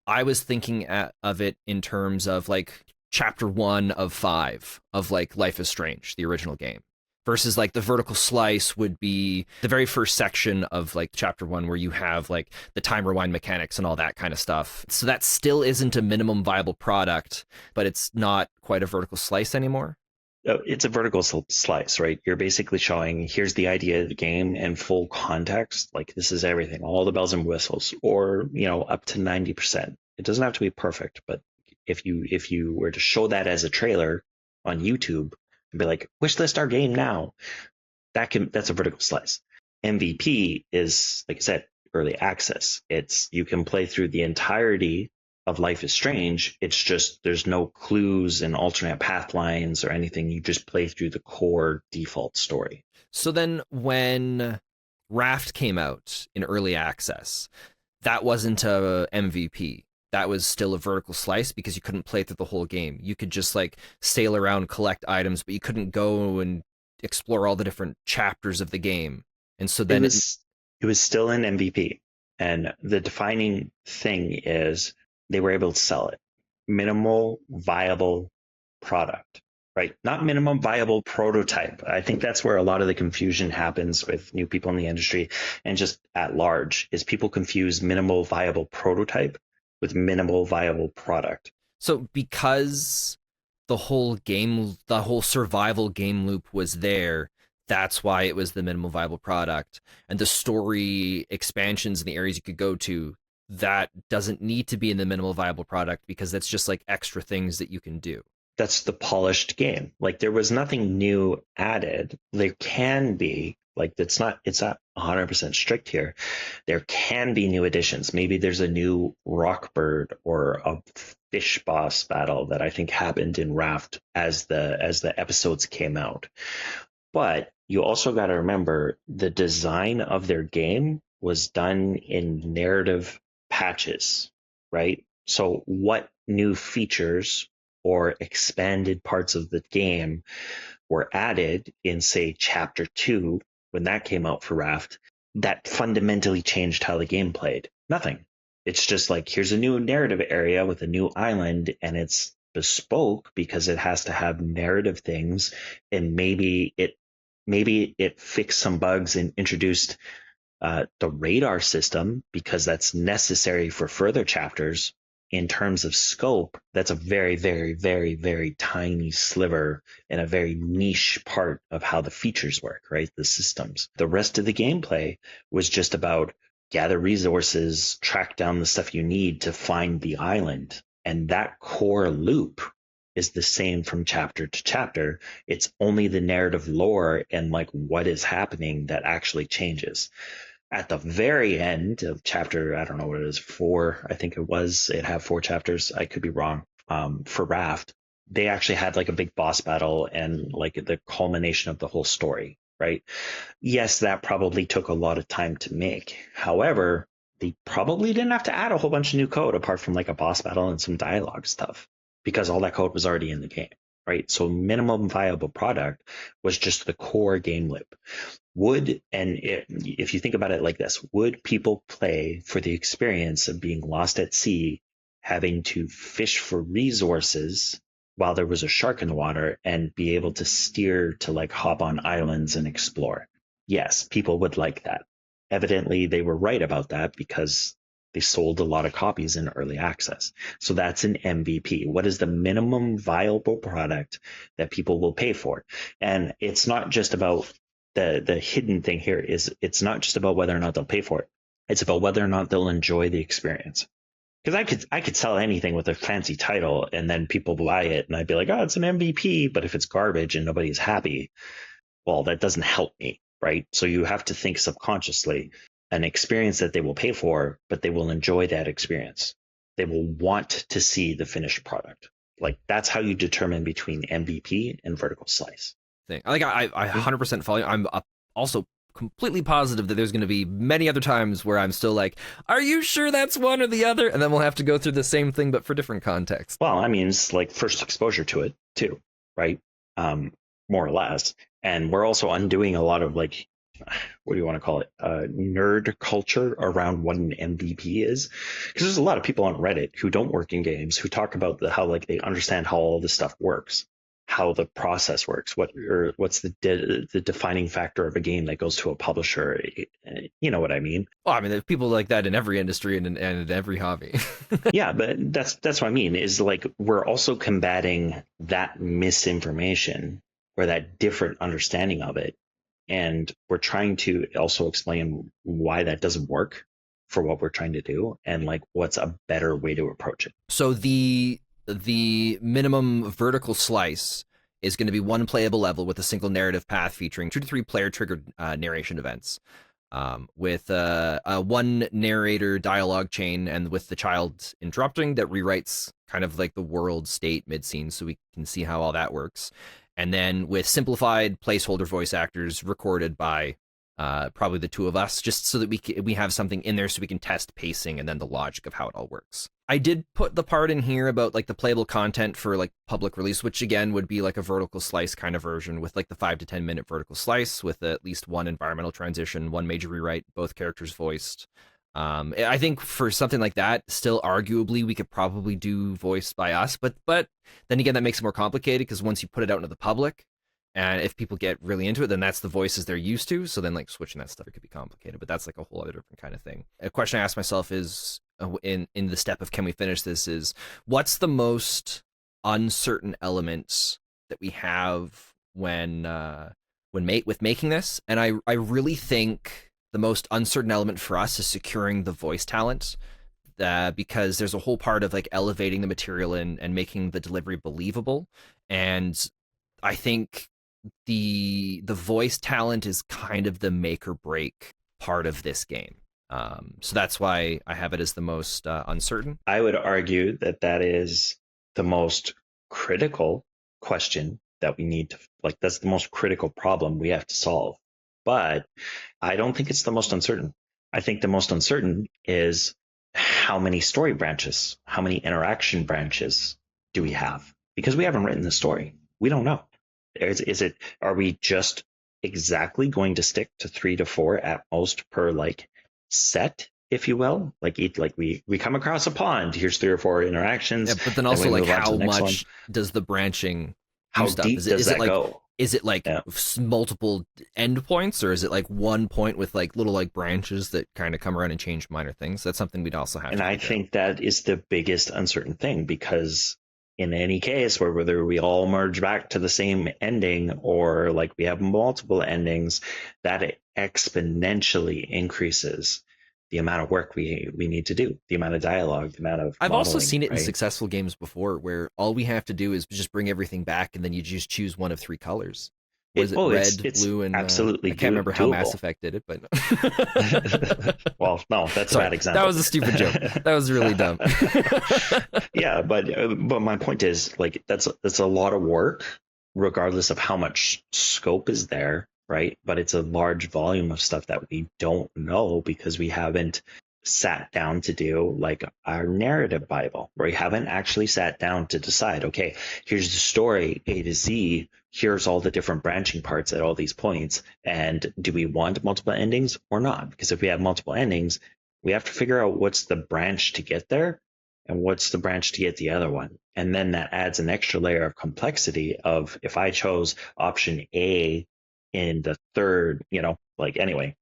I was thinking of it in terms of like chapter 1 of 5 of like Life is Strange, the original game, versus like the vertical slice would be the very first section of like chapter 1 where you have like the time rewind mechanics and all that kind of stuff. So that still isn't a minimum viable product, but it's not quite a vertical slice anymore. It's a vertical slice, right? You're basically showing here's the idea of the game in full context. Like this is everything, all the bells and whistles, or up to 90%. It doesn't have to be perfect, but if you were to show that as a trailer on YouTube and be like, wish list our game now, that's a vertical slice. MVP is, like I said, early access. It's you can play through the entirety of Life is Strange. It's just there's no clues and alternate path lines or anything. You just play through the core default story. So then when Raft came out in early access, that wasn't a MVP. That was still a vertical slice because you couldn't play through the whole game. You could just like sail around, collect items, but you couldn't go and explore all the different chapters of the game. And so then it was still an MVP. And the defining thing is they were able to sell it. Minimal viable product, right? Not minimum viable prototype. I think that's where a lot of the confusion happens with new people in the industry and just at large is people confuse minimal viable prototype with minimal viable product. So because the whole survival game loop was there, that's why it was the minimal viable product. And the story expansions in the areas you could go to, that doesn't need to be in the minimal viable product because that's just like extra things that you can do. That's the polished game. Like there was nothing new added. There can be, like it's not 100% strict here. There can be new additions. Maybe there's a new rock bird or a fish boss battle that I think happened in Raft as the episodes came out. But you also got to remember the design of their game was done in narrative patches, right? So what new features or expanded parts of the game were added in, say, chapter 2, when that came out for Raft, that fundamentally changed how the game played? Nothing. It's just like, here's a new narrative area with a new island, and it's bespoke because it has to have narrative things, and maybe it fixed some bugs and introduced the radar system because that's necessary for further chapters. In terms of scope, that's a very, very, very, very tiny sliver and a very niche part of how the features work, right? The systems. The rest of the gameplay was just about gather resources, track down the stuff you need to find the island. And that core loop is the same from chapter to chapter. It's only the narrative lore and like what is happening that actually changes. At the very end of chapter, I don't know what it is, 4, I think it had 4 chapters. I could be wrong. For Raft, they actually had like a big boss battle and like the culmination of the whole story. right? Yes, that probably took a lot of time to make. However, they probably didn't have to add a whole bunch of new code apart from like a boss battle and some dialogue stuff because all that code was already in the game, right? So minimum viable product was just the core game loop. If you think about it like this, would people play for the experience of being lost at sea, having to fish for resources while there was a shark in the water and be able to steer to like hop on islands and explore? Yes, people would like that. Evidently, they were right about that because they sold a lot of copies in early access. So that's an MVP. What is the minimum viable product that people will pay for? And it's not just about the hidden thing here is it's not just about whether or not they'll pay for it. It's about whether or not they'll enjoy the experience. Because I could sell anything with a fancy title and then people buy it and I'd be like, oh, it's an MVP. But if it's garbage and nobody's happy, well, that doesn't help me, right? So you have to think subconsciously an experience that they will pay for, but they will enjoy that experience. They will want to see the finished product. Like that's how you determine between MVP and vertical slice. Thing. Like I 100% follow you. I'm also completely positive that there's going to be many other times where I'm still like, are you sure that's one or the other? And then we'll have to go through the same thing, but for different contexts. Well, I mean, it's like first exposure to it too, right? More or less. And we're also undoing a lot of like, what do you want to call it? Nerd culture around what an MVP is. Because there's a lot of people on Reddit who don't work in games who talk about how like they understand how all this stuff works, how the process works, what's the defining factor of a game that goes to a publisher. You know what I mean? Well, I mean, there's people like that in every industry and in every hobby. Yeah, but that's what I mean is like we're also combating that misinformation or that different understanding of it. And we're trying to also explain why that doesn't work for what we're trying to do and like what's a better way to approach it. So the minimum vertical slice is going to be one playable level with a single narrative path featuring 2 to 3 player triggered narration events, with a one narrator dialogue chain and with the child interrupting that rewrites kind of like the world state mid scene, so we can see how all that works. And then with simplified placeholder voice actors recorded by probably the two of us, just so that we have something in there so we can test pacing and then the logic of how it all works. I did put the part in here about like the playable content for like public release, which again would be like a vertical slice kind of version with like the 5 to 10 minute vertical slice with at least one environmental transition, one major rewrite, both characters voiced. I think for something like that, still arguably we could probably do voiced by us, but then again that makes it more complicated because once you put it out into the public, and if people get really into it, then that's the voices they're used to. So then like switching that stuff, it could be complicated, but that's like a whole other different kind of thing. A question I ask myself is in the step of can we finish this is what's the most uncertain elements that we have when with making this? And I really think the most uncertain element for us is securing the voice talent. Because there's a whole part of like elevating the material and making the delivery believable. And I think the voice talent is kind of the make or break part of this game. So that's why I have it as the most uncertain. I would argue that is the most critical question that we need to, like, that's the most critical problem we have to solve. But I don't think it's the most uncertain. I think the most uncertain is how many story branches, how many interaction branches do we have? Because we haven't written the story. We don't know. Are we just exactly going to stick to 3 to 4 at most per like set, if you will? Like we come across a pond, here's 3 or 4 interactions. Yeah, but then also like how much does the branching how deep does that go? Is it like multiple endpoints, or is it like one point with like little like branches that kind of come around and change minor things? That's something we'd also have. And I think that is the biggest uncertain thing, because in any case, whether we all merge back to the same ending or like we have multiple endings, that exponentially increases the amount of work we need to do, the amount of dialogue, the amount of I've also seen it in successful games before where all we have to do is just bring everything back and then you just choose one of 3 colors. Was it red, blue, and absolutely I can't remember how Mass Effect did it, but well, no, that's a bad example. That was a stupid joke. That was really dumb. Yeah, but my point is like that's a lot of work, regardless of how much scope is there. right? But it's a large volume of stuff that we don't know because we haven't sat down to do like our narrative Bible, where we haven't actually sat down to decide, okay, here's the story A to Z, here's all the different branching parts at all these points. And do we want multiple endings or not? Because if we have multiple endings, we have to figure out what's the branch to get there and what's the branch to get the other one. And then that adds an extra layer of complexity of if I chose option A in the third, like anyway.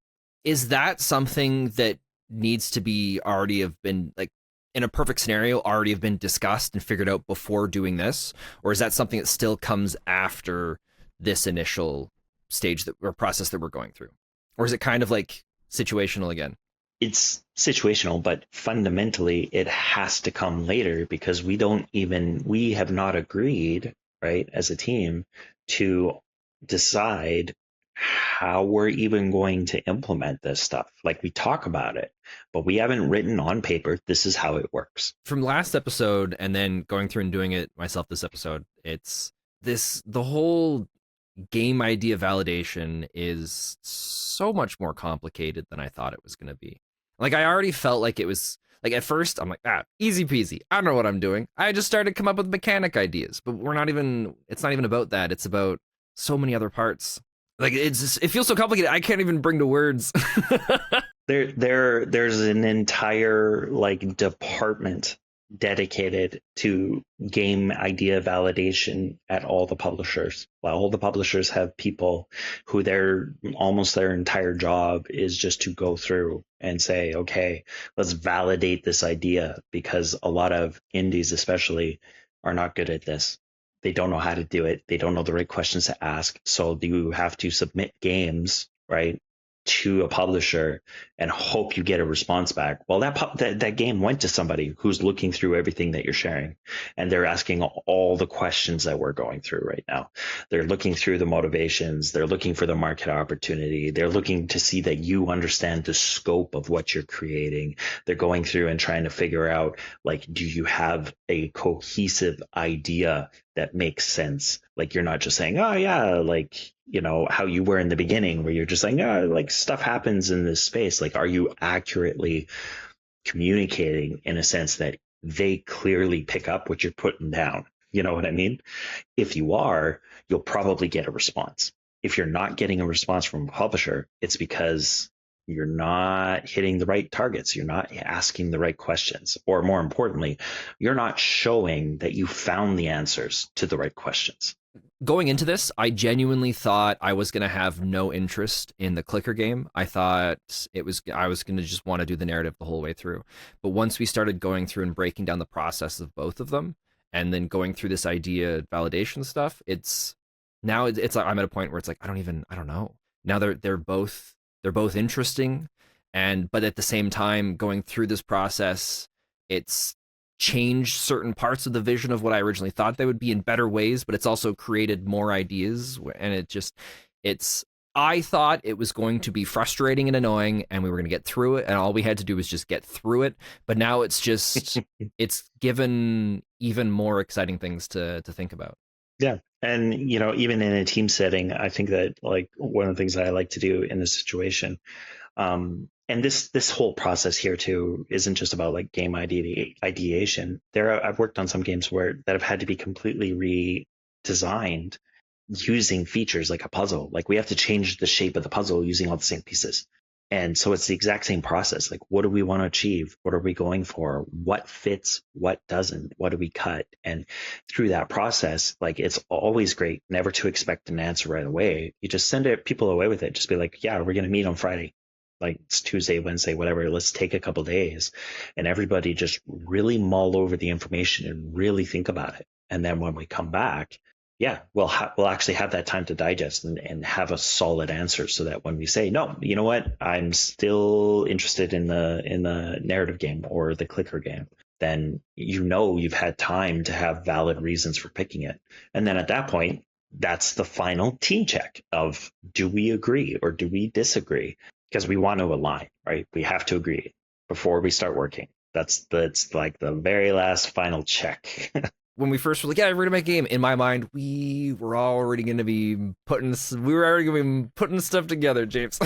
Is that something that needs to be already have been like in a perfect scenario already have been discussed and figured out before doing this, or is that something that still comes after this initial stage that or process that we're going through, or is it kind of like situational again? It's situational, but fundamentally it has to come later because we have not agreed, right, as a team to decide how we're even going to implement this stuff. Like we talk about it, but we haven't written on paper, this is how it works. From last episode and then going through and doing it myself this episode, it's the whole game idea validation is so much more complicated than I thought it was going to be. Like I already felt like it was like at first I'm like, easy peasy. I don't know what I'm doing. I just started to come up with mechanic ideas, but it's not even about that. It's about so many other parts. Like it feels so complicated. I can't even bring to words. There's an entire like department dedicated to game idea validation at all the publishers. Well, all the publishers have people who their entire job is just to go through and say, okay, let's validate this idea, because a lot of indies especially are not good at this. They don't know how to do it. They don't know the right questions to ask. So you have to submit games, right, to a publisher and hope you get a response back. Well, that game went to somebody who's looking through everything that you're sharing, and they're asking all the questions that we're going through right now. They're looking through the motivations. They're looking for the market opportunity. They're looking to see that you understand the scope of what you're creating. They're going through and trying to figure out, like, do you have a cohesive idea that makes sense? Like, you're not just saying, oh yeah, like, how you were in the beginning, where you're just saying, oh, like stuff happens in this space. Like, are you accurately communicating in a sense that they clearly pick up what you're putting down? You know what I mean? If you are, you'll probably get a response. If you're not getting a response from a publisher, it's because you're not hitting the right targets. You're not asking the right questions. Or more importantly, you're not showing that you found the answers to the right questions. Going into this, I genuinely thought I was going to have no interest in the clicker game. I thought I was going to just want to do the narrative the whole way through. But once we started going through and breaking down the process of both of them, and then going through this idea validation stuff, it's like I'm at a point where it's like I don't know. Now they're both interesting, but at the same time going through this process, it's changed certain parts of the vision of what I originally thought they would be in better ways, but it's also created more ideas. And I thought it was going to be frustrating and annoying and we were going to get through it. And all we had to do was just get through it. But now it's just, it's given even more exciting things to think about. Yeah. And, even in a team setting, I think that like one of the things that I like to do in this situation, and this whole process here too isn't just about like game ideation. I've worked on some games that have had to be completely redesigned using features like a puzzle. Like we have to change the shape of the puzzle using all the same pieces. And so it's the exact same process. Like, what do we want to achieve? What are we going for? What fits? What doesn't? What do we cut? And through that process, like, it's always great never to expect an answer right away. You just send people away with it. Just be like, yeah, we're going to meet on Friday. Like it's Tuesday, Wednesday, whatever. Let's take a couple days, and everybody just really mull over the information and really think about it. And then when we come back, yeah, we'll actually have that time to digest and have a solid answer, so that when we say, no, you know what, I'm still interested in the narrative game or the clicker game, then you've had time to have valid reasons for picking it. And then at that point, that's the final team check of, do we agree or do we disagree? Because we want to align, right? We have to agree before we start working. That's like the very last final check. when we first were like, yeah, we're gonna make a game. In my mind, we were already gonna be putting stuff together, James.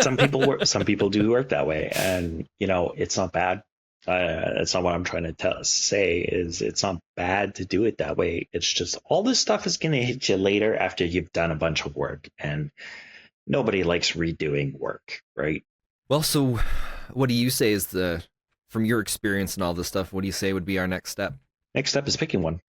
Some people do work that way, and it's not bad. That's not what I'm trying to say. Is it's not bad to do it that way. It's just all this stuff is gonna hit you later after you've done a bunch of work, and nobody likes redoing work, right? Well, so what do you say is from your experience and all this stuff? What do you say would be our next step? Next step is picking one,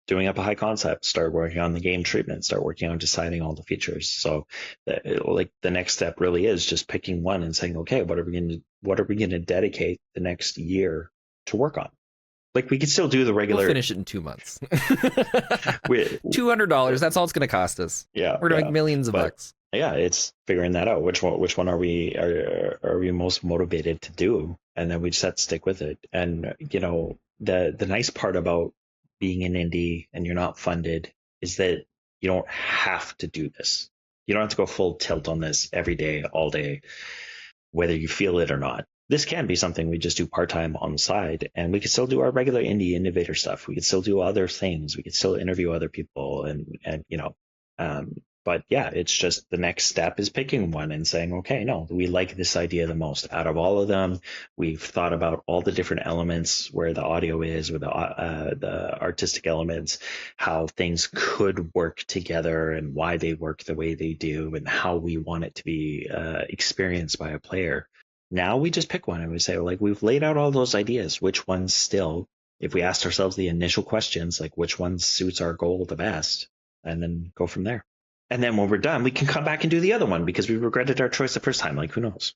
doing up a high concept, start working on the game treatment, start working on deciding all the features. So the next step really is just picking one and saying, okay, what are we going to dedicate the next year to work on? Like, we could still do the regular. We'll finish it in 2 months. $200. That's all it's going to cost us. Yeah, we're going to make millions of bucks. Yeah, it's figuring that out. Which one are we most motivated to do, and then we just have to stick with it. And the nice part about being an indie and you're not funded is that you don't have to do this. You don't have to go full tilt on this every day, all day, whether you feel it or not. This can be something we just do part-time on the side, and we could still do our regular indie innovator stuff. We could still do other things. We could still interview other people but yeah, it's just the next step is picking one and saying, okay, no, we like this idea the most out of all of them. We've thought about all the different elements, where the audio is, where the artistic elements, how things could work together and why they work the way they do and how we want it to be experienced by a player. Now we just pick one and we say, like, we've laid out all those ideas. Which ones still, if we asked ourselves the initial questions, like which one suits our goal the best, and then go from there. And then when we're done, we can come back and do the other one because we regretted our choice the first time. Like, who knows?